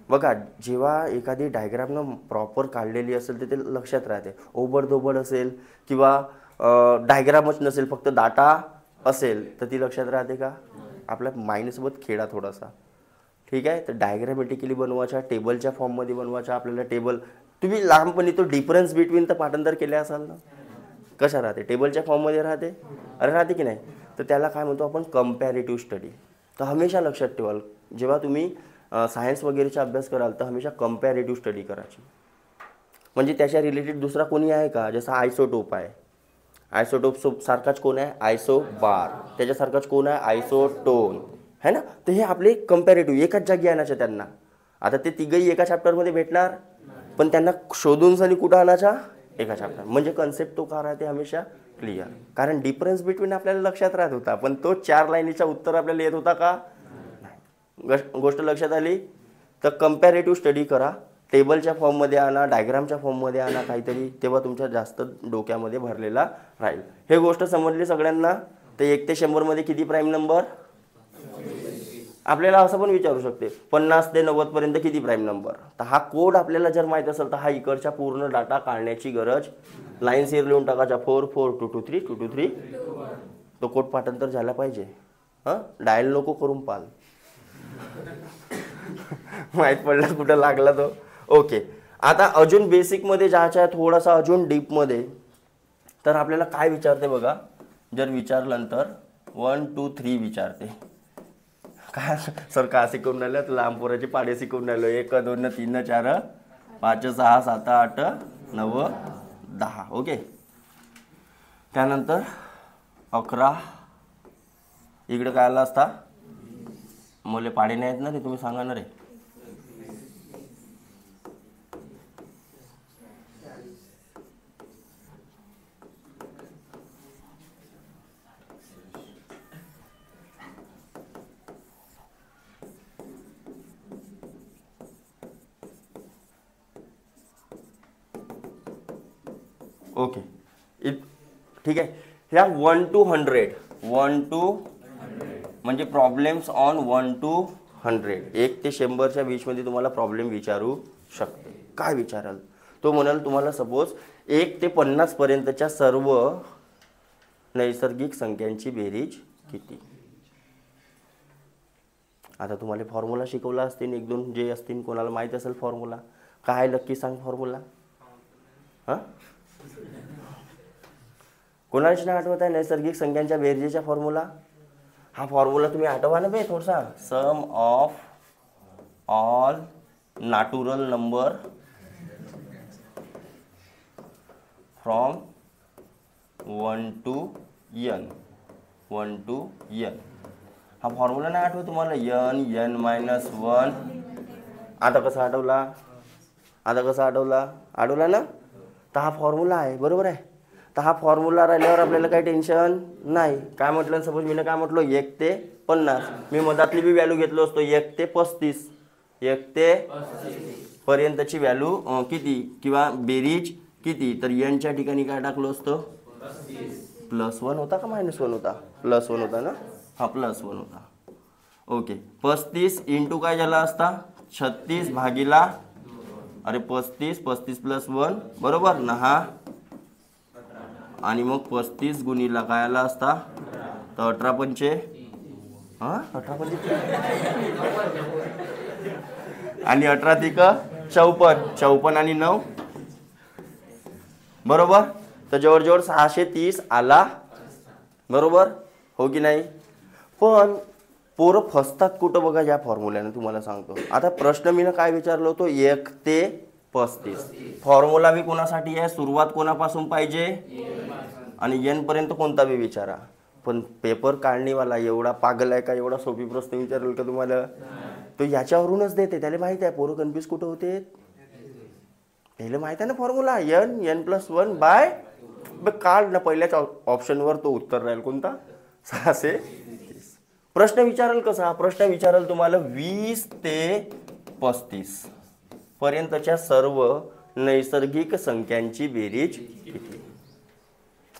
बघा जेव्हा एखादी डायग्राम प्रॉपर काढलेली असेल तर ते लक्षात राहते. ओबडधोबड असेल किंवा डायग्रामच नसेल फक्त डाटा असेल तर ती लक्षात राहते का आपल्या माइंडसोबत खेळा थोडासा. ठीक आहे तर डायग्रामॅटिकली बनवायच्या टेबलच्या फॉर्ममध्ये बनवायच्या. आपल्याला टेबल तुम्ही लहानपणी तो डिफरन्स बिटवीन तर पाठांतर केले असाल ना कशा राहते टेबलच्या फॉर्ममध्ये राहते अरे राहते की नाही. तर त्याला काय म्हणतो आपण कंपॅरेटिव्ह स्टडी. तर हमेशा लक्षात ठेवाल जेव्हा तुम्ही सायन्स वगैरेचा अभ्यास कराल तर हमेशा कंपॅरेटिव्ह स्टडी करायची. म्हणजे त्याच्या रिलेटेड दुसरा कोणी आहे का जसा आयसोटोप आहे आयसोटोप सारखाच कोण आहे आयसोबार त्याच्यासारखाच कोण आहे आयसोटोन है ना. तर हे आपले कंपॅरेटिव्ह एकाच जागी आणायचं त्यांना. आता ते तिघही एका चॅप्टरमध्ये भेटणार पण त्यांना शोधून सनी कुठं आणायचा एका चॅप्टर. म्हणजे कन्सेप्ट तो का राहते हमेशा क्लिअर कारण डिफरन्स बिटवीन आपल्याला लक्षात राहत होता पण तो 4 लाईनीचा उत्तर आपल्याला येत होता का नाही. गोष्ट लक्षात आली. तर कंपॅरेटिव्ह स्टडी करा टेबलच्या फॉर्ममध्ये आणा डायग्रामच्या फॉर्ममध्ये आणा काहीतरी तेव्हा तुमच्या जास्त डोक्यामध्ये भरलेला राहील. हे गोष्ट समजली सगळ्यांना. तर 1 ते 100 मध्ये किती प्राईम नंबर आपल्याला असं पण विचारू शकते 50 ते 90 पर्यंत किती प्राईम नंबर. तर हा कोड आपल्याला जर माहीत असेल तर हा इकडच्या पूर्ण डाटा काढण्याची गरज लाईन्स हिअर लिहून टाकायचा 4 4 2 2 3 2 2 3 तो कोड पाठांतर झाला पाहिजे. हां डायल नको करून पाल माहीत पडला कुठं लागला तो. ओके आता अजून बेसिकमध्ये जायचं आहे थोडासा अजून डीपमध्ये. तर आपल्याला काय विचारते बघा जर विचारल्यानंतर 1 2 3 विचारते काय सर का शिकवून राहिलं तर लहान पोराचे पाडे शिकवून राहिलो 1 2 3 4 5 6 7 8 9 10. ओके त्यानंतर 11 इकडे काय आला असता मुले पाडे नाही आहेत ना ते तुम्ही सांगा ना रे. ओके ठीक आहे. ह्या 1 to 100 म्हणजे प्रॉब्लेम्स ऑन 1 to 100 1 ते 100च्या बीचमध्ये तुम्हाला प्रॉब्लेम विचारू शकते. काय विचाराल? तो म्हणाल तुम्हाला सपोज 1 ते 50 पर्यंतच्या सर्व नैसर्गिक संख्यांची बेरीज किती. आता तुम्हाला फॉर्म्युला शिकवला असतील एक दोन जे असतील कोणाला माहीत असेल फॉर्म्युला काय नक्की सांग फॉर्म्युला. हां कोणालाच नाही आठवत आहे नैसर्गिक संख्यांच्या बेरजेचा फॉर्म्युला. हा फॉर्म्युला तुम्ही आठवा ना बे थोडासा. Sum of all natural number from 1 to n. 1 to n हा फॉर्म्युला नाही आठवत तुम्हाला. n-1 आता कसा आठवला? आठवला ना. तर हा फॉर्म्युला आहे बरोबर आहे. तर हा फॉर्म्युला राहिल्यावर आपल्याला काही टेन्शन नाही. काय म्हटलं सपोज मी काय म्हटलो 1 ते 50 मी मधातली बी व्हॅल्यू घेतलो असतो 1 ते 35 1 ते पर्यंतची व्हॅल्यू किती किंवा बेरीज किती. तर n च्या ठिकाणी काय टाकलो असतो +1 होता का -1 होता? +1 होता ना. हा +1 होता. ओके 35 इंटू काय झाला असता 36 भागीला अरे 35 +1 बरोबर ना. हा आणि मग 35 गुणिला काय आला असता तर 18 पंचे 18 पंचे आणि 18 तिक 54 आणि 9 बरोबर. तर जवळजवळ 630 आला बरोबर हो की नाही. पण पोरं फसतात कुठं बघा या फॉर्म्युल्याने तुम्हाला सांगतो. आता प्रश्न मी काय विचारलो होतो 1 ते 35 फॉर्म्युला बी कोणासाठी आहे सुरुवात कोणापासून पाहिजे आणि n पर्यंत कोणता बी विचारा. पण पेपर काढणीवाला एवढा पागल आहे का एवढा सोपी प्रश्न विचारेल का तुम्हाला. तो याच्यावरूनच देते. त्याला माहिती आहे पोरं कन्फ्यूज कुठं होते. त्याला माहिती आहे ना फॉर्म्युला n+1 बाय काढ ना पहिल्याच ऑप्शनवर तो उत्तर राहील कोणता 630. प्रश्न विचारेल कसा. प्रश्न विचारेल तुम्हाला 20 ते 35 पर्यंतच्या सर्व नैसर्गिक संख्यांची बेरीज किती.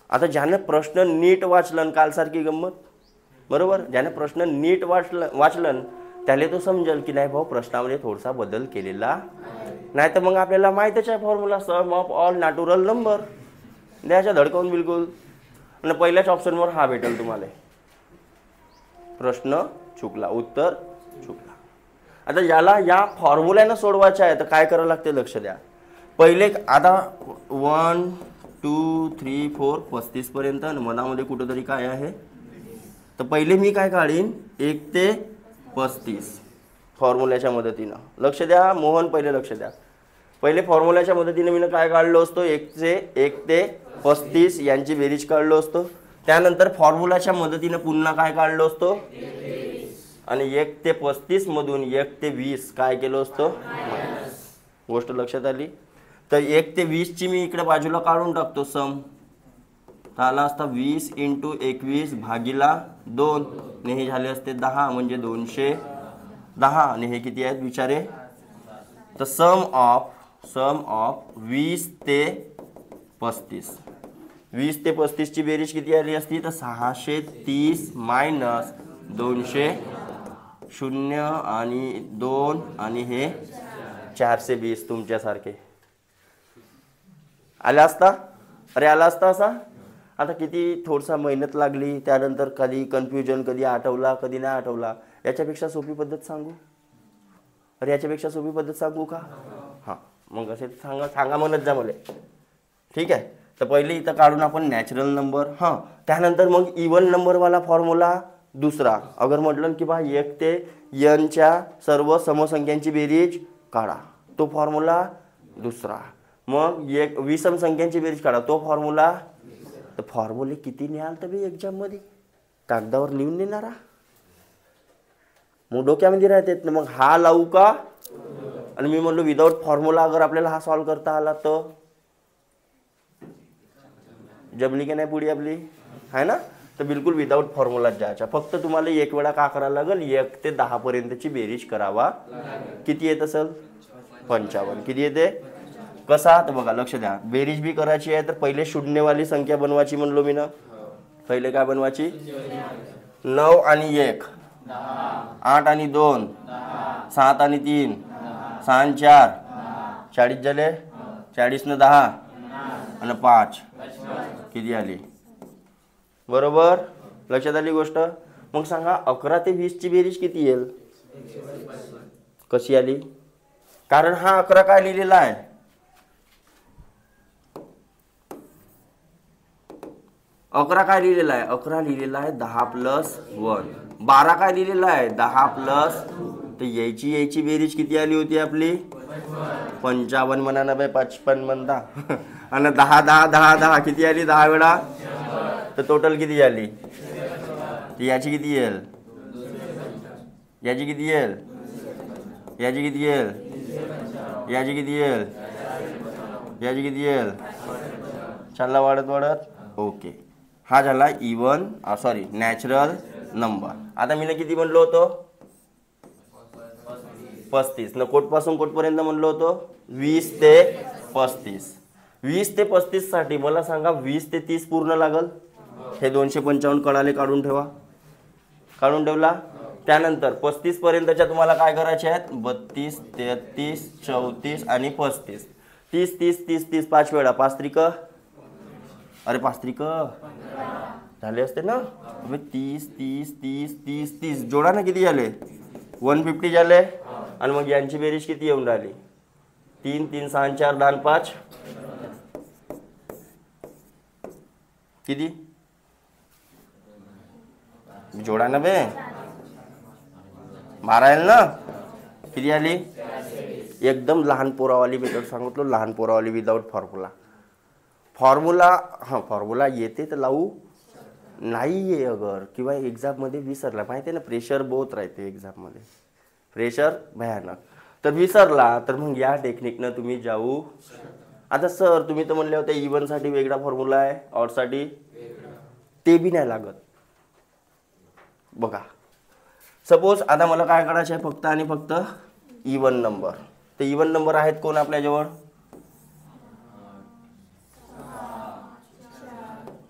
आता ज्याने प्रश्न नीट वाचलन कालसारखी गंमत बरोबर. ज्याने प्रश्न नीट वाचलन त्याला तो समजेल की नाही भाऊ प्रश्नामध्ये थोडासा बदल केलेला नाही. तर मग आपल्याला माहितच आहे formula sum of all natural number द्यायच्या धडकावून बिलकुल आणि पहिल्याच ऑप्शनवर हा भेटेल तुम्हाला. प्रश्न चुकला उत्तर चुकला. आता याला या फॉर्म्युल्यानं सोडवायचं आहे तर काय करावं लागते लक्ष द्या. पहिले आता 1 2 3 4 35 पर्यंत आणि मनामध्ये कुठंतरी काय आहे. तर पहिले मी काय काढीन 1 ते 35 फॉर्म्युल्याच्या मदतीनं. लक्ष द्या मोहन पहिले लक्ष द्या. पहिले फॉर्म्युल्याच्या मदतीने मी काय काढलो असतो 1 ते 35 यांची बेरीज काढलो असतो. त्यानंतर फॉर्म्युलाच्या मदतीने पुन्हा काय काढलो असतो आणि 1 ते 35 मधून 1 ते 20 काय केलं असतं गोष्ट लक्षात आली. तर 1 ते 20 ची मी इकडे बाजूला काढून टाकतो सम. तर आला असता 20 × 21 भागीला 2 ने हे झाले असते 10 म्हणजे 210 आणि हे किती आहेत विचारे. तर सम ऑफ 20 ते 35 20 ते 35 ची बेरीज किती आली असती तर 630 मायनस 200 0 आणि 2 आणि हे 420 तुमच्यासारखे आला असता. अरे आला असता असा. आता किती थोडसा मेहनत लागली त्यानंतर कधी कन्फ्युजन कधी आठवला कधी नाही आठवला. याच्यापेक्षा सोपी पद्धत सांगू. अरे याच्यापेक्षा सोपी पद्धत सांगू का. हां मग असे सांगा म्हणत जा मला. ठीक आहे. तर पहिले इथं काढून आपण नॅचरल नंबर. हां त्यानंतर मग इवन नंबरवाला फॉर्म्युला दुसरा. अगर म्हटलं की बा 1 ते n च्या सर्व समसंख्यांची बेरीज काढा तो फॉर्म्युला दुसरा. मग एक विषम संख्यांची बेरीज काढा तो फॉर्म्युला. तर फॉर्म्युले किती न्याल तर बी एक्झाममध्ये कागदावर लिहून देणारा मग डोक्यामध्ये राहतात ना. मग हा लावू का आणि मी म्हणलो विदाऊट फॉर्म्युला अगर आपल्याला हा सॉल्व करता आला तर जमली की नाही पुढे आपली आहे ना. तर बिलकुल विदाऊट फॉर्म्युला जायचा. फक्त तुम्हाला एक वेळा का करायला लागेल 1 ते 10 पर्यंतची बेरीज करावा. किती येत असेल 55. किती येते कसा तर बघा लक्ष द्या, बेरीज बी करायची आहे तर पहिले शून्यवाली संख्या बनवायची म्हणलो मी ना. पहिले काय बनवायची? 9 आणि 1, 8 आणि 2, 7 आणि 3, 6 आणि 4, 40 झाले. 40 न 10 आणि 5 किती आली? बरोबर, लक्षात आली गोष्ट. मग सांगा 11 ते 20 ची बेरीज किती येईल? कशी आली? कारण हा 11 काय लिहिलेला आहे? 11 काय लिहिलेला आहे? 11 लिहिलेला आहे 10 + 1. 12 काय लिहिलेला आहे? 10 + तर याची बेरीज किती आली होती आपली? 55 म्हणा ना बाई, 55 म्हणता. आणि 10 10 10 10 किती आली? 10 वेळा तर टोटल किती झाली? याची किती येईल? याची किती येईल? याची किती येईल? याची किती येईल? याची किती येईल? चालला वाढत वाढत. ओके, हा झाला इवन नॅचरल नंबर. आता मी किती म्हणलो होतो? 35 न कोटपासून कोटपर्यंत म्हणलो होतो? 20 ते 35. 20 ते 35 साठी मला सांगा 20 ते 30 पूर्ण लागल. हे 255 कडाले काढून ठेवा. काढून ठेवला. त्यानंतर 35 पर्यंतच्या तुम्हाला काय करायचे आहेत? 32, 33, 34 आणि 35. 30 30 30 30 5 वेळा. 5 त्रिक, अरे 5 त्रिक झाले असते ना. 30 30 30 30 30 जोडा ना, किती झाले? 150 झाले. आणि मग यांची बेरीज किती येऊन राहिली? 3 3 6 4 10 5 किती? जोडा ना बे, 12 येईल ना. किती आली? एकदम लहान पोरावाली मेथड सांगितलो, लहान पोरावाली विदाउट फॉर्म्युला. फॉर्म्युला येते तर लावू, नाही आहे अगर किंवा एक्झाममध्ये विसरला, माहिती आहे ना, प्रेशर बहुत राहते एक्झाममध्ये, प्रेशर भयानक. तर विसरला तर मग या टेक्निकनं तुम्ही जाऊ. आता सर तुम्ही तर म्हणले होते इव्हनसाठी वेगळा फॉर्म्युला आहे, ऑडसाठी ते बी नाही लागत. बघा सपोज आता मला काय करायचं आहे? फक्त आणि फक्त इवन नंबर. तर इवन नंबर आहेत कोण आपल्याजवळ?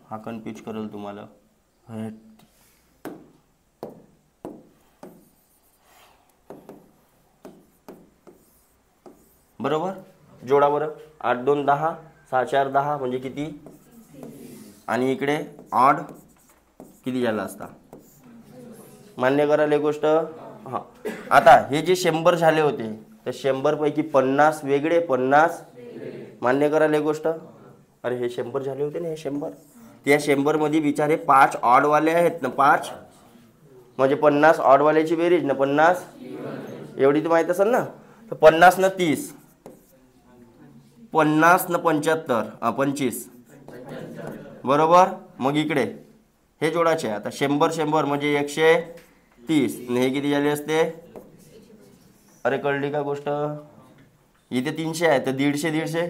हा कन्फ्यूज करेल तुम्हाला. बरोबर, जोडा बरं. 8 2 10, 6 4 10 म्हणजे किती? आणि इकडे ऑड किती झाला असता? मान्य करायला एक गोष्ट. हां, आता हे जे 100 झाले होते तर 100 पैकी 50 वेगळे, 50 मान्य करायला एक गोष्ट. अरे हे 100 झाले होते ना, हे 100, त्या 100 मध्ये बिचारे 5 ऑडवाले आहेत ना. 5 म्हणजे 50 ऑडवाल्याची बेरीज ना 50 एवढी तर माहीत असेल ना. तर 50 न 30, 50 न 75, 25 बरोबर. मग इकडे हे जोडाचे. आता 100 100 म्हणजे 130 हे किती झाले असते? अरे कळली का गोष्ट? इथे 300 आहे तर 150 150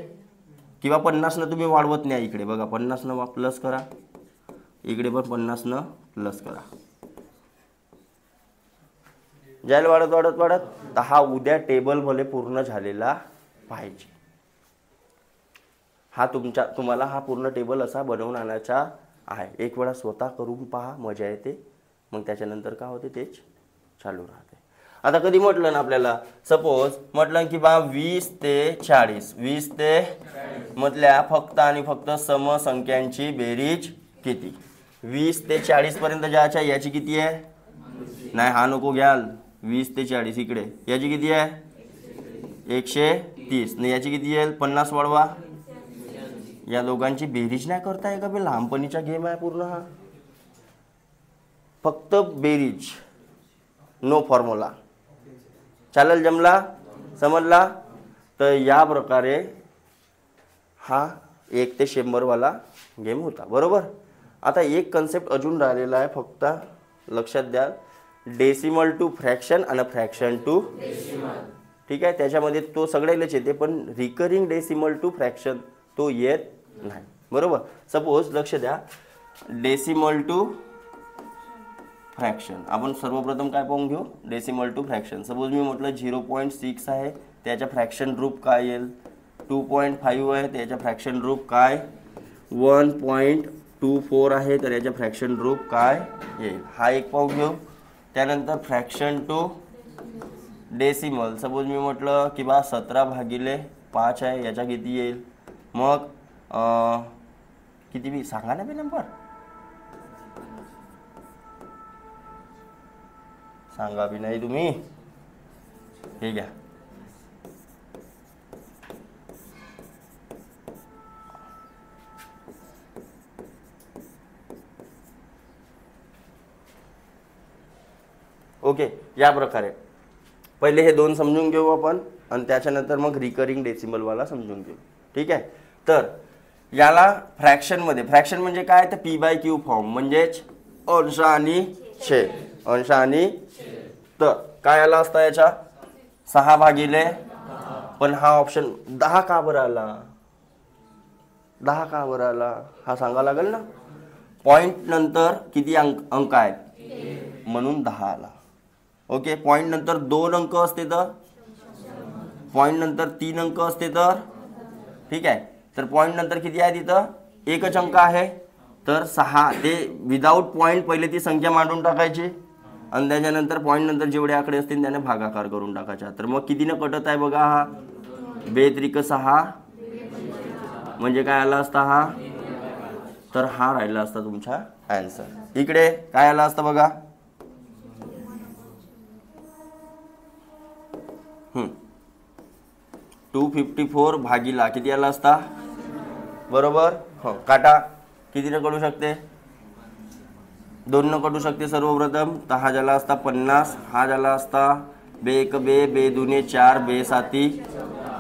किंवा 50 न तुम्ही वाढवत नाही. इकडे बघा 50 न प्लस करा, इकडे पण 50 न प्लस करा. जायला वाढत वाढत वाढत. तर हा उद्या टेबल भले पूर्ण झालेला पाहिजे. हा तुम्हाला हा पूर्ण टेबल असा बनवून आणायचा आहे. एक वेळा स्वतः करून पहा, मजा येते. मग त्याच्यानंतर काय होते तेच चालू राहते. आता कधी म्हटलं ना आपल्याला, सपोज म्हटलं की बा 20 ते 40, 20 ते म्हटल्या फक्त आणि फक्त समसंख्यांची बेरीज किती? 20 ते 40 पर्यंत जायच्या. याची किती आहे? नाही हा नको घ्याल. 20 ते 40 इकडे याची किती आहे? 130. नाही याची किती येईल? 50 वाढवा. या दोघांची बेरीज नाही करताय का बे? लहानपणीचा गेम आहे पूर्ण हा. फक्त बेरीज, नो फॉर्म्युला. चालेल, जमला, समजला? तर या प्रकारे हा 1 ते 100 वाला गेम होता. बरोबर. आता एक कन्सेप्ट अजून राहिलेला आहे, फक्त लक्षात द्या. डेसिमल टू फ्रॅक्शन आणि फ्रॅक्शन टू डेसिमल. ठीक आहे, त्याच्यामध्ये तो सगळ्यालाच येते, पण रिकरिंग डेसिमल टू फ्रॅक्शन तो येत नाही. बरोबर. सपोज लक्ष द्या, डेसिमल टू फ्रॅक्शन आपण सर्वप्रथम काय पाहून घेऊ? Decimal to fraction. सपोज मी म्हटलं 0.6 आहे, त्याच्या फ्रॅक्शन रूप काय येईल? 2.5 आहे तर याच्या फ्रॅक्शन रूप काय 1.24 आहे तर याच्या फ्रॅक्शन रूप काय येईल हा एक पाहू घेऊ. त्यानंतर फ्रॅक्शन टू डेसिमल सपोज मी म्हटलं की बा 17/5 आहे याच्या किती येईल मग किती बी सांगा ना बी नंबर सांगा बी नाही तुम्ही हे घ्या ओके. या प्रकारे पहिले हे दोन समजून घेऊ आपण आणि त्याच्यानंतर मग रिकरिंग डेसिमलवाला समजून घेऊ. ठीक आहे. तर याला फ्रॅक्शनमध्ये फ्रॅक्शन म्हणजे काय तर p/q फॉर्म म्हणजेच अंश आणि छेद अंश आणि तर काय आला असता याच्या 6/10 पण हा ऑप्शन 10 का बरं आला 10 का बरं आला हा सांगावं लागेल ना. पॉइंट नंतर किती अंक आहेत म्हणून 10 आला. ओके. पॉइंट नंतर 2 अंक असते तर पॉइंट नंतर 3 अंक असते तर ठीक आहे. तर पॉइंट नंतर किती आहे तिथं एकच अंक आहे तर 6 ते विदाऊट पॉइंट पहिले ती संख्या मांडून टाकायची आणि त्याच्यानंतर पॉइंट नंतर जेवढे आकडे असतील त्याने भागाकार करून टाकायचा. तर मग कितीनं कटत आहे बघा हा 2×6 म्हणजे काय आला असता हा तर हा राहिला असता तुमचा आन्सर. इकडे काय आला असता बघा 254 किती आला असता बरोबर. हो काटा कितीनं कटू शकते 2 कटू शकते सर्वप्रथम तर हा झाला असता 50 हा झाला असता 2×1 2 2 4 2 7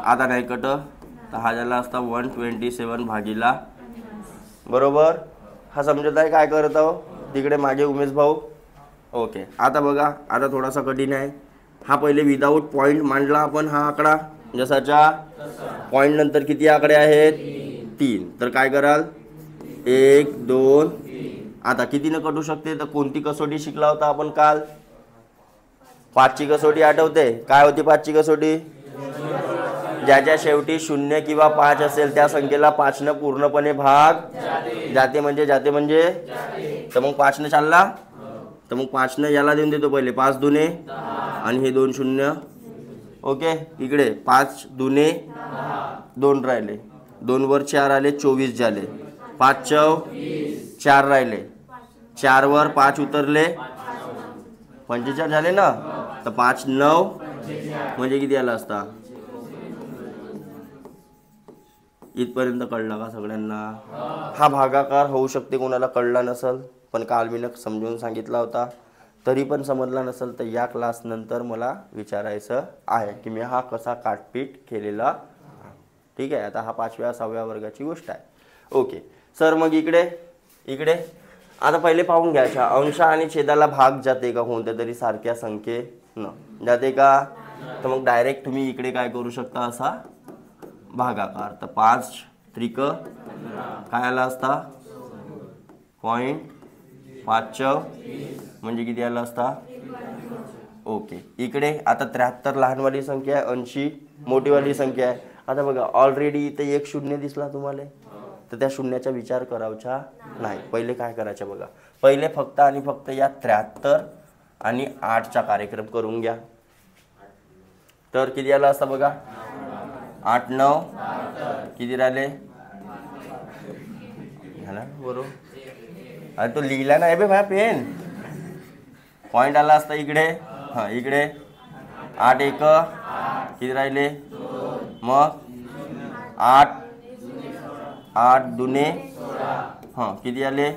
आता नाही कट तर हा झाला असता 127 बरोबर. हा समजत आहे काय करत आहो तिकडे मागे उमेश भाऊ. ओके. आता बघा आता थोडासा कठीण आहे हा पहिले विदाऊट पॉइंट मांडला आपण हा आकडा जसाच्या पॉइंट नंतर किती आकडे आहेत 3 तर काय कराल 1 2 आता कितीनं कटू शकते तर कोणती कसोटी शिकला होता आपण काल 5ची कसोटी आठवते काय होती 5ची कसोटी ज्याच्या शेवटी 0 किंवा 5 असेल त्या संख्येला 5 पूर्णपणे भाग जाते म्हणजे तर मग 5 चालला तर मग 5 याला देऊन देतो पहिले 5 दुने आणि हे 2 0. ओके. इकडे 5 दुने 2 राहिले 2 वर 4 आले 24 झाले 5 चौ 4 राहिले 4 वर 5 उतरले 45 झाले ना तर 5 9 म्हणजे किती आला असता इथपर्यंत कळला का सगळ्यांना. हा भागाकार होऊ शकते कोणाला कळला नसल पण काल मी समजून सांगितला होता तरी पण समजला नसल तर या क्लास नंतर मला विचारायचं आहे की मी हा कसा काटपीट केलेला. ठीक आहे. आता हा 5व्या 6व्या वर्गाची गोष्ट आहे. Okay sir. मग इकडे आता पहिले पाहून घ्यायच्या अंश आणि छेदाला भाग जाते का कोणत्या तरी सारख्या संख्येनं जाते का तर मग डायरेक्ट तुम्ही इकडे काय करू शकता असा भागाकार तर 5 त्रिक काय आला असता 0.5 म्हणजे किती आला असता. ओके. इकडे आता 73 लहानवाली संख्या आहे 80 मोठीवाली संख्या आहे. आता बघा ऑलरेडी इथे एक 0 दिसला तुम्हाला तर त्या शून्याचा विचार करायचा नाही. पहिले काय करायचं बघा पहिले फक्त आणि फक्त या 73 आणि 8चा कार्यक्रम करून घ्या तर किती आला असता बघा 8 9 किती राहिले झाला बरोबर. अरे तो लिहिला नाही बे भाया पेन पॉइंट आला असता इकडे हां इकडे 8 1 किती राहिले मग 8 दुने हां किती आले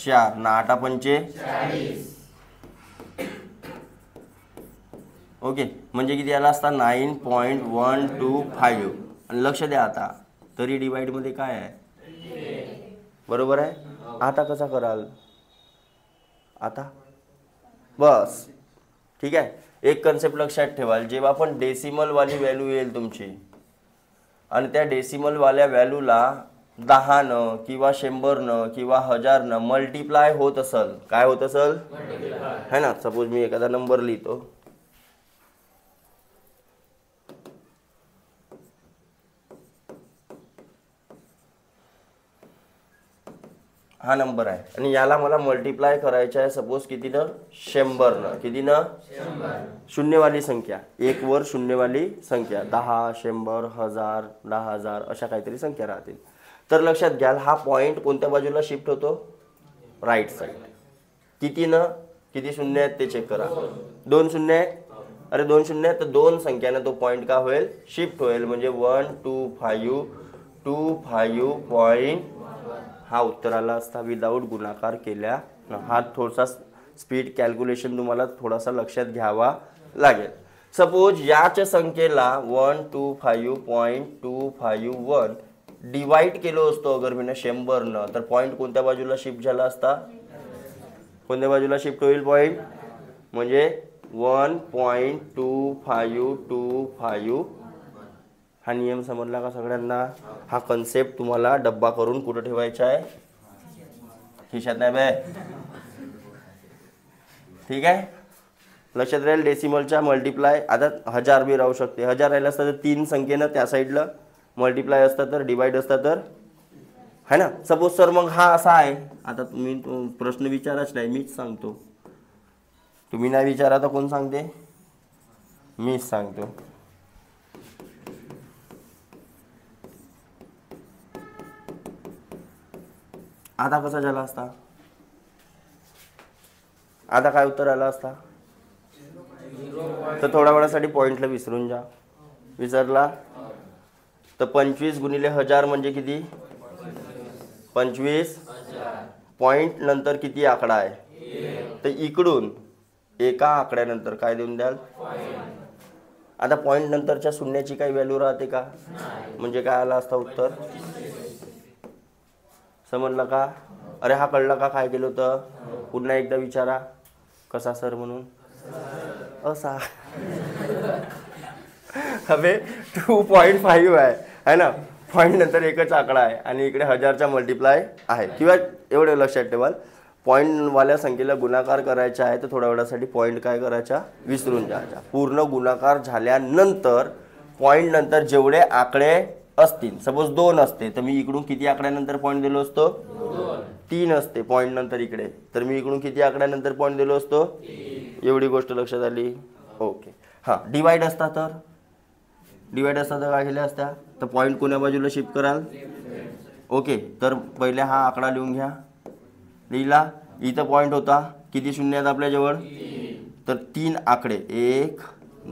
4 ना 8 पंचे ओके म्हणजे किती आला असता 9.125 आणि लक्ष द्या आता तरी डिवाइडमध्ये काय आहे बरोबर आहे. आता कसा कराल आता बस ठीक आहे. एक कन्सेप्ट लक्षात ठेवाल जेव्हा पण डेसिमलवाली व्हॅल्यू येईल तुमची आणि त्या डेसिमलवाल्या व्हॅल्यूला 10 किंवा 100 किंवा 1000 मल्टिप्लाय होत असेल काय होत असेल है ना. सपोज मी एखादा नंबर लिहितो हा नंबर आहे आणि याला मला मल्टिप्लाय करायचं आहे सपोज कितीनं 100 कितीनं शून्यवाली संख्या, एक वर शून्यवाली संख्या 10 100 1000 10,000 अशा काहीतरी संख्या राहतील. तर लक्षात घ्याल हा पॉईंट कोणत्या बाजूला शिफ्ट होतो, राईट साईड. कितीनं, किती शून्य आहेत ते चेक करा. 2 शून्य आहे, अरे 2 शून्य आहे तर 2 संख्याने तो पॉईंट का होईल, शिफ्ट होईल. म्हणजे 1 2 5 2 5 पॉईंट हा उत्तर आला असता विदाऊट गुणाकार केल्या. हा थोडासा स्पीड कॅल्क्युलेशन तुम्हाला थोडासा लक्षात घ्यावा लागेल. सपोज याच संख्येला 1 2 5.251 डिवाइड केलो असतो अगर मी 100 तर पॉईंट कोणत्या बाजूला शिफ्ट झाला असता, कोणत्या बाजूला शिफ्ट होईल पॉईंट, म्हणजे 1.2525. हा नियम समजला का सगळ्यांना. हा कन्सेप्ट तुम्हाला डब्बा करून कुठं ठेवायचा आहे, खिशात नाही बे, ठीक आहे. लक्षात राहील. डेसिमलच्या मल्टिप्लाय आता 1000 बी राहू शकते. 1000 राहिला असता तर 3 संख्येनं त्या साईडला मल्टिप्लाय असता तर डिवाइड असता तर है ना. सपोज सर मग हा असा आहे, आता तुम्ही प्रश्न विचाराच नाही, मीच सांगतो. तुम्ही नाही विचारा तर कोण सांगते, मीच सांगतो. आता कसा झाला असता, आता काय उत्तर आला असता, तर थोड्या वेळासाठी पॉईंटला विसरून जा. विसरला तर 25 गुणिले 1000 म्हणजे किती, 25. पॉईंट नंतर किती आकडा आहे, तर इकडून एका आकड्यानंतर काय देऊन द्याल. आता पॉईंट नंतरच्या शून्याची काही व्हॅल्यू राहते का, म्हणजे काय आला असता उत्तर. समजलं का. अरे हा कळलं का काय केलं होतं, पुन्हा एकदा विचारा. कसा सर म्हणून, असा. हवे 2.5 आहे ना, पॉईंट नंतर एकच आकडा आहे आणि इकडे 1000चा मल्टिप्लाय आहे. किंवा एवढे लक्षात ठेवाल, पॉईंटवाल्या संख्येला गुणाकार करायचा आहे तर थोड्या वेळासाठी पॉईंट काय करायचा, विसरून जायचा. पूर्ण गुणाकार झाल्यानंतर पॉईंट नंतर जेवढे आकडे असतील, सपोज 2 असते तर मी इकडून किती आकड्यानंतर पॉईंट दिलो असतो, 3 असते पॉईंट नंतर इकडे, तर मी इकडून किती आकड्यानंतर पॉईंट दिलो असतो. एवढी गोष्ट लक्षात आली. ओके. हां, डिवाइड असता तर, डिवाइड असता तर काय केल्या असत्या, तर पॉईंट कोण्या बाजूला शिफ्ट कराल. ओके, तर पहिले हा आकडा लिहून घ्या. लिहिला. इथं पॉईंट होता, किती शून्य आहेत आपल्याजवळ, तर 3 आकडे, 1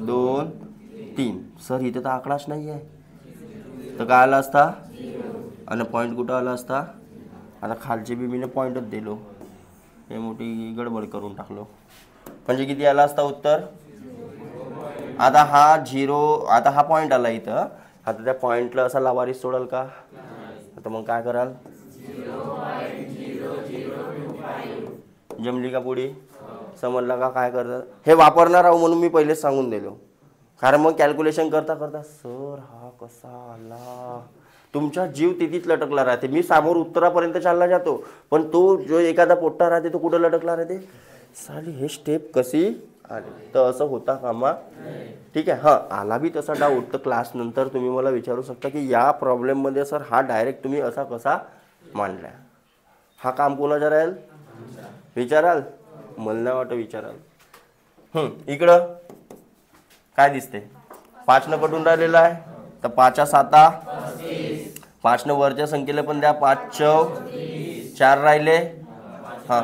2 3. सर इथं तर आकडाच नाही आहे, तर काय आला असता, आणि पॉईंट कुठं आला असता. आता खालचे बी मी पॉईंटच दिलो, हे मोठी गडबड करून टाकलो. म्हणजे किती आला असता उत्तर. आता हा 0, आता हा पॉईंट आला इथं. आता त्या पॉईंटला असा लावारिस सोडाल का, आता मग काय कराल, जमली का पुढे. समजला का काय करतात. हे वापरणार आहो म्हणून मी पहिलेच सांगून दिलो, कारण मग कॅल्क्युलेशन करता करता सर हा कसा आला, तुमचा जीव तिथेच लटकला राहते. मी समोर उत्तरापर्यंत चालला जातो, पण तो जो एखादा पोट्टा राहते तो कुठं लटकला राहते, साली हे स्टेप कशी आली. तर असं होता कामा. ठीक आहे. हां, आला बी तसा डाऊट तर क्लास नंतर तुम्ही मला विचारू शकता की या प्रॉब्लेममध्ये सर हा डायरेक्ट तुम्ही असा कसा मांडला. हा काम कोणाचा राहील, विचाराल, मला नाही वाटतं विचाराल. इकडं काय दिसते, 5 कटून राहिलेला आहे, तर 5 7 5 वरच्या संख्येला पण द्या. 5 4 4 राहिले. हां,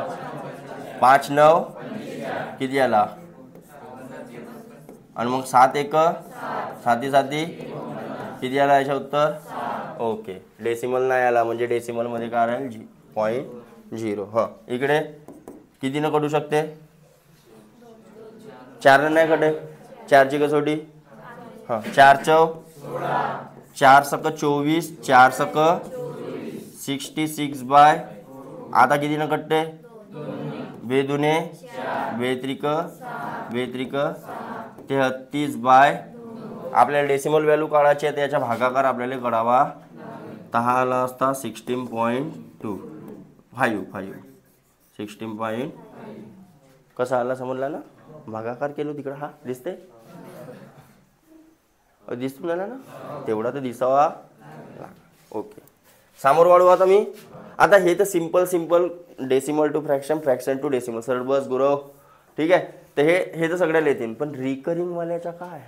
5 9 किती आला, आणि मग 7 1 7 7 किती आला याच्या उत्तर. ओके, डेसिमल नाही आला म्हणजे डेसिमलमध्ये काय राहील, 0.0. हां, इकडे किती न कटू शकते, 4 नाही कटे, 4ची कसोटी. हां, 4 4 4 सक 24 4 सक 66/. आता किती न कटते, 2 दुने 2 त्रिक 2 त्रिक 33/. आपल्याला डेसिमल व्हॅल्यू काढायची आहे, त्याचा भागाकार आपल्याला काढावा. तर हा आला असता 16.25 16. कसा आला समजला ना, भागाकार केलो तिकडं. हा दिसते, दिसून आला ना, तेवढा तर दिसावा. ओके, समोर वाढू आता मी. आता हे तर simple decimal to fraction, fraction to decimal, सरळ बस गुरव. ठीक आहे. तर हे तर सगळ्याला येतील. पण रिकरिंग वाल्याचा काय?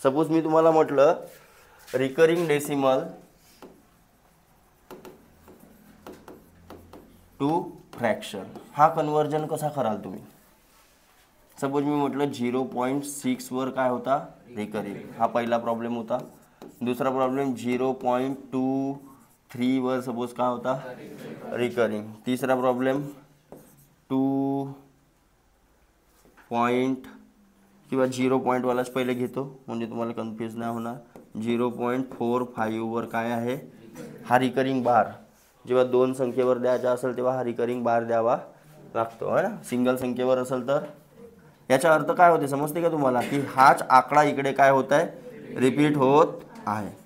सपोज मी तुम्हाला म्हटलं रिकरिंग डेसिमल टू फ्रॅक्शन, हा कन्वर्जन कसा कराल तुम्ही? सपोज मी म्हटलं 0.6 वर काय होता रिकरिंग, हा पहिला प्रॉब्लेम होता. दुसरा प्रॉब्लेम 0.23 वर सपोज काय होता रिकरिंग. तिसरा प्रॉब्लेम 2 पॉइंट किंवा 0 पॉईंटवालाच पहिले घेतो म्हणजे तुम्हाला कन्फ्यूज नाही होणार. 0.45 वर काय आहे हा रिकरिंग बार. जेव्हा दोन संख्येवर द्यायचा असेल तेव्हा हा रिकरिंग बार द्यावा लागतो है ना. सिंगल संख्येवर असेल तर याचा अर्थ काय होते समजते का तुम्हाला, की हाच आकडा इकडे काय होत आहे रिपीट होत आहे.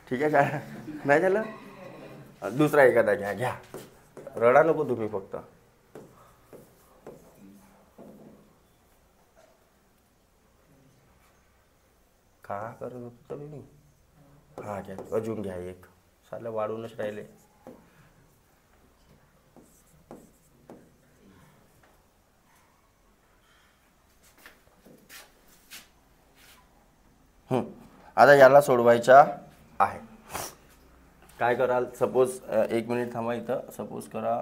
ठीक आहे काय नाही झालं? दुसरा एखादा घ्या, रडा नको तुम्ही फक्त. का करत होतो मी? हा घ्या, अजून घ्या एक. साला वाढूनच राहिले. आता याला सोडवायचा आहे. काय कराल? सपोज 1 मिनिट थांबा इथं. सपोज करा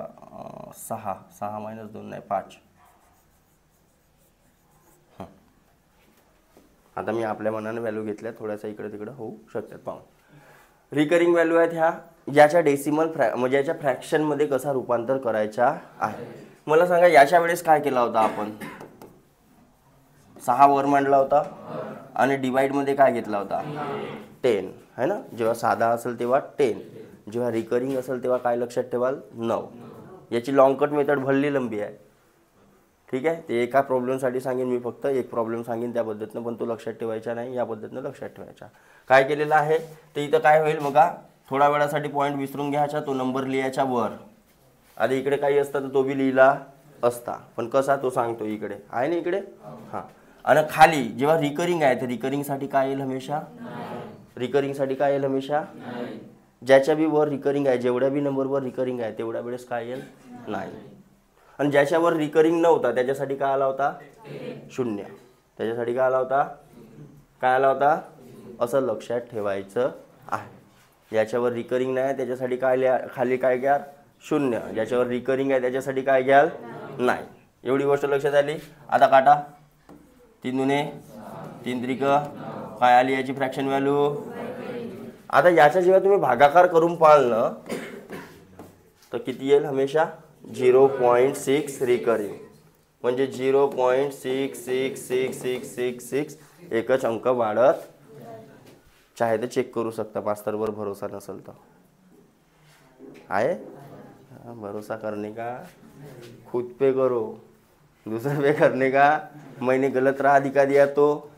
6 - 2 नाही 5. आता मी आपल्या मनाने व्हॅल्यू घेतल्या, थोड्यासा इकडे तिकडे होऊ शकतात पाहून. रिकरिंग व्हॅल्यू आहेत ह्या, याच्या डेसिमल म्हणजे याच्या फ्रॅक्शनमध्ये कसा रूपांतर करायचा आहे. मला सांगा याच्या वेळेस काय केला होता आपण? 6 वर मांडला होता आणि डिवाइडमध्ये काय घेतला होता 10 है ना. जेव्हा साधा असेल तेव्हा 10, जेव्हा रिकरिंग असेल तेव्हा काय लक्षात ठेवाल 9. याची लॉंग कट मेथड भरली लंबी आहे. ठीक आहे. ते एका प्रॉब्लेमसाठी सांगेन मी, फक्त एक प्रॉब्लेम सांगेन त्या पद्धतीनं, पण तो लक्षात ठेवायचा नाही, या पद्धतीनं लक्षात ठेवायचा. काय केलेलं आहे ते इथं काय होईल बघा. थोड्या वेळासाठी पॉईंट विसरून घ्यायचा, तो नंबर लिहायचा वर. आधी इकडे काही असतं तर तो बी लिहिला असता, पण कसा तो सांगतो इकडे आहे ना इकडे. हां. आणि खाली जेव्हा रिकरिंग आहे तर रिकरिंगसाठी काय येईल हमेशा, रिकरिंगसाठी काय येईल हमेशा, ज्याच्या बी वर रिकरिंग आहे, जेवढ्या बी नंबरवर रिकरिंग आहे तेवढ्या वेळेस काय येईल 9. आणि ज्याच्यावर रिकरिंग नव्हता त्याच्यासाठी काय आला होता 0. त्याच्यासाठी काय आला होता, काय आला होता, असं लक्षात ठेवायचं आहे. ज्याच्यावर रिकरिंग नाही त्याच्यासाठी काय लिहा, खाली काय घ्या 0. ज्याच्यावर रिकरिंग आहे त्याच्यासाठी काय घ्याल नाही. एवढी गोष्ट लक्षात आली. आता काटा. 3 दुने 3 त्रिक काय आली याची फ्रॅक्शन व्हॅल्यू. आता याचा जेव्हा तुम्ही भागाकार करून पाहाल ना तर किती येईल हमेशा 0.6 रिकरिंग, म्हणजे 0.66666 एकच अंक वाढत. चाहे तर चेक करू शकता, मास्तरवर भरोसा नसेल तर. आहे भरोसा करने का खुद पे करो, दूसरे पे करने का मैंने गलत राह दिखा दिया तो.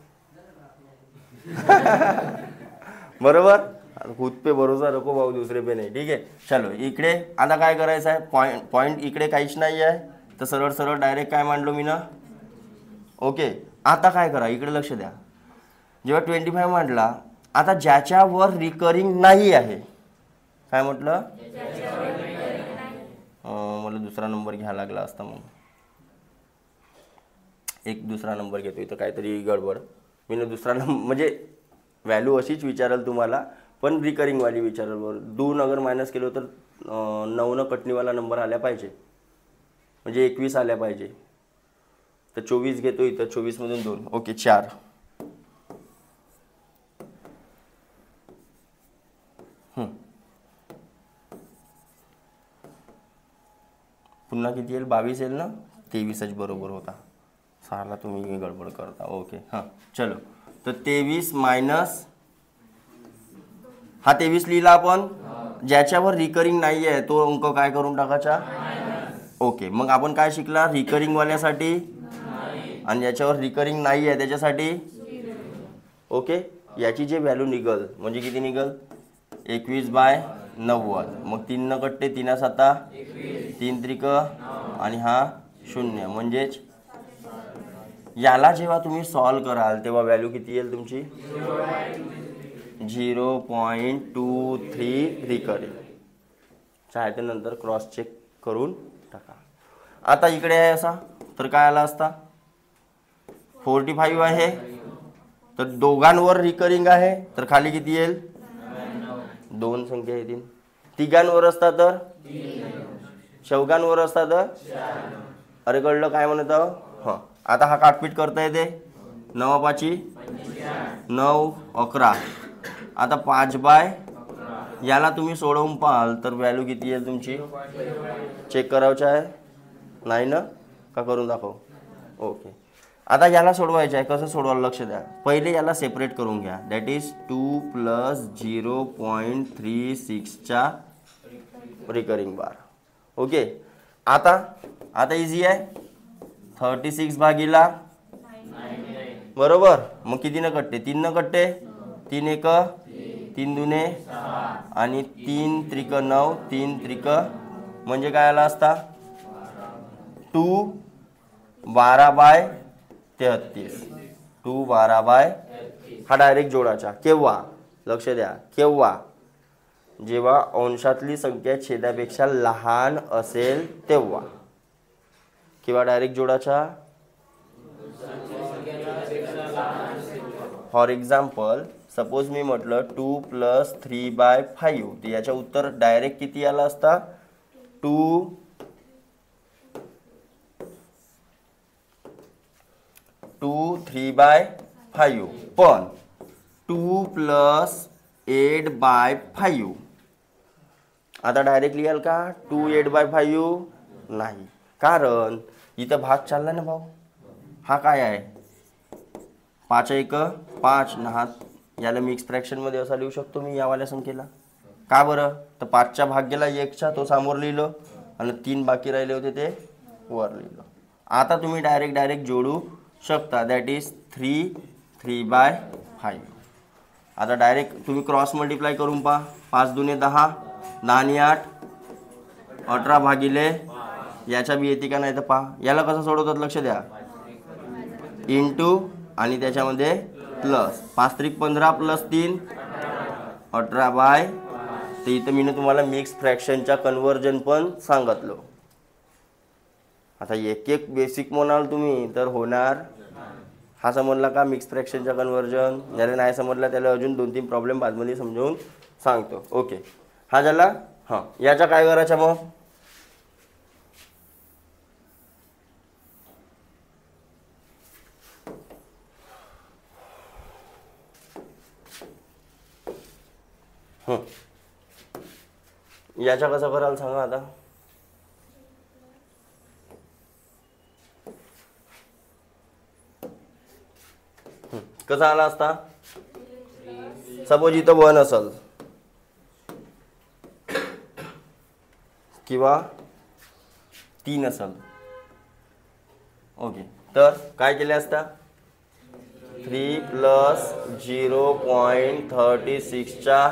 बरोबर. खुद पे भरोसा रखो भाऊ, दुसरे पे नाही. ठीक आहे. चलो इकडे आता काय करायचं आहे, पॉइंट इकडे काहीच नाही आहे तर सरळ सरळ डायरेक्ट काय मांडलो मी ना. ओके. आता काय करा, इकडे लक्ष द्या. जेव्हा 25 मांडला, आता ज्याच्यावर रिकरिंग नाही आहे, काय म्हटलं, मला दुसरा नंबर घ्यायला लागला असता मग. एक दुसरा नंबर घेतो, इथं काहीतरी गडबड. मी ना दुसरा नंबर म्हणजे व्हॅल्यू अशीच विचारल तुम्हाला, पण रिकरिंगवाली विचारल. बरोबर. 2 अगर मायनस केलं तर 9 कटणीवाला नंबर आल्या पाहिजे, म्हणजे 21 आल्या पाहिजे. तर 24 घेतो इथं. 24 मधून 2 ओके 4. पुन्हा किती येईल 22 येईल ना. 23च बरोबर होता. साला तुम्ही गडबड करता. ओके हां चलो. तर 23 मायनस हा 23 लिहिला आपण. ज्याच्यावर रिकरिंग नाही आहे तो अंक काय करून टाकायचा. ओके. मग आपण काय शिकला, रिकरिंग वाल्यासाठी आणि ज्याच्यावर रिकरिंग नाही आहे त्याच्यासाठी. ओके. याची जे व्हॅल्यू निघल म्हणजे किती निघल 21/9. 90. मग 3 न कट्टे 3 7 3 त्रिक आणि हा 0. म्हणजेच याला जेव्हा तुम्ही सॉल्व कराल तेव्हा व्हॅल्यू किती येईल तुमची 0.23 रिकरिंग. त्यानंतर क्रॉस चेक करून टाका. आता इकडे आहे असा तर काय आला असता 45 आहे तर दोघांवर रिकरिंग आहे तर खाली किती येईल 2 संख्या येतील. तिघांवर असता तर चौघांवर असता तर अरे कळलं काय म्हणत आहो. हां आता हा काटपीट करता येते 9 पाची 9 11. आता 5/11 याला तुम्ही सोडवून पाहाल तर व्हॅल्यू किती येईल तुमची चेक करायचं आहे नाही ना का करून दाखव. ओके आता याला सोडवायचं आहे. कसं सोडवायला लक्ष द्या. पहिले याला सेपरेट करून घ्या. दॅट इज 2 + 0.36 चा रिकरिंग बार. ओके आता इझी आहे 36 भागीला बरोबर. मग किती न कट्टे 3 न कट्टे 3 1 3 दुने आणि 3 त्रिक 9 3 त्रिक म्हणजे काय आला असता 2 12/33. 2 12/33 हा डायरेक्ट जोडाचा. केव्हा लक्ष द्या केव्हा जेव्हा अंशातली संख्या छेदापेक्षा लहान असेल तेव्हा. किंवा डायरेक्ट जोडाचा. फॉर एक्झाम्पल सपोज मी म्हटलं 2 + 3/5 तर याच्या उत्तर डायरेक्ट किती आला असता 2 3/5. पण 2 + 8/5 आता डायरेक्ट लिहाल का 2 8/5 नाही. कारण इथं भाग चालला ना भाऊ. हा काय आहे 5 1 5 9. याला मिक्स फ्रॅक्शनमध्ये असा लिहू शकतो मी यावाल्या संख्येला. का बरं तर 5च्या भाग्याला 1च्या तो समोर लिहिलं आणि 3 बाकी राहिले होते ते वर लिहिलं. आता तुम्ही डायरेक्ट जोडू शकता. That is 3 3/5. आता डायरेक्ट तुम्ही क्रॉस मल्टिप्लाय करून पहा. 5 दुने 10 10 आणि 8 18 भागिले याच्या बी येते का नाही तर पहा. याला कसं सोडवतात लक्ष द्या. इंटू आणि त्याच्यामध्ये प्लस 5 त्रिक 15 + 3 18/. तर इथं मी तुम्हाला मिक्स फ्रॅक्शनच्या कन्व्हर्जन पण सांगितलं. आता एक एक बेसिक म्हणाल तुम्ही तर होणार. हा समजला का मिक्स फ्रॅक्शनच्या कन्व्हर्जन. ज्याला नाही समजला त्याला अजून 2-3 प्रॉब्लेम बादमध्ये समजावून सांगतो. ओके हा झाला. हां याचा काय करायचा मग याचा कसं कराल सांगा आता. कसा आला असता सपोज इथं 1 असेल किंवा 3 असेल. ओके तर काय केले असता 3 + 0.36 चा.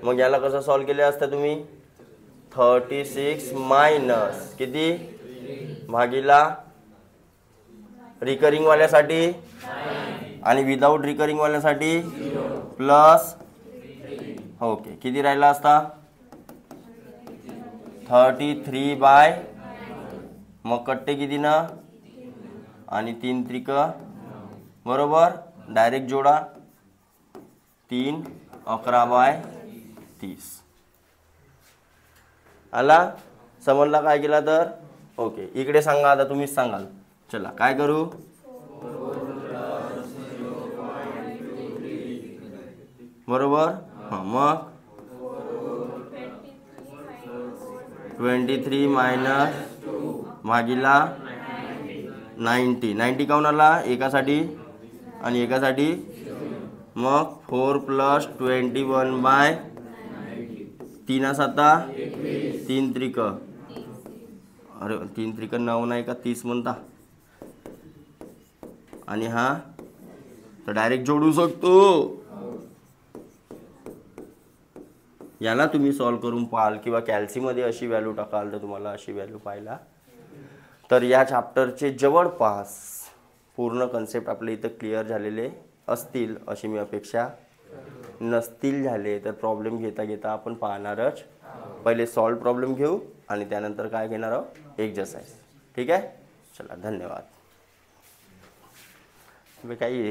मग याला कसं सॉल्व केले असतं तुम्ही 36 मायनस किती भागीला रिकरिंग वाल्यासाठी आणि विदाऊट रिकरिंग वाल्यासाठी प्लस. ओके किती राहिला असता 33/. मग कट्टे किती ना आणि 3 त्रिक बरोबर. डायरेक्ट जोडा 3 11/30 आला. समजला काय केला तर. ओके इकडे सांगा आता तुम्हीच सांगाल. चला काय करू बरोबर. हां मग 23 मायनस भागीला 90. 90 काऊन आला एकासाठी आणि एकासाठी. मग 4 + 21/. 3 7 3 त्रिक अरे 3 त्रिक 9 नाही का 30 म्हणता. आणि हा तर डायरेक्ट जोडू शकतो. याला तुम्ही सॉल्व करून पाहाल किंवा कॅल्सीमध्ये अशी व्हॅल्यू टाकाल तर तुम्हाला अशी व्हॅल्यू पाहायला. तर या चॅप्टरचे जवळपास पूर्ण कन्सेप्ट आपल्या इथं क्लिअर झालेले असतील अशी मी अपेक्षा. नसतील झाले तर प्रॉब्लेम घेता घेता आपण पाहणारच. पहिले सॉल्व प्रॉब्लेम घेऊ आणि त्यानंतर काय घेणार आहोत, एक्झरसाइज. ठीक आहे, चला धन्यवाद. काही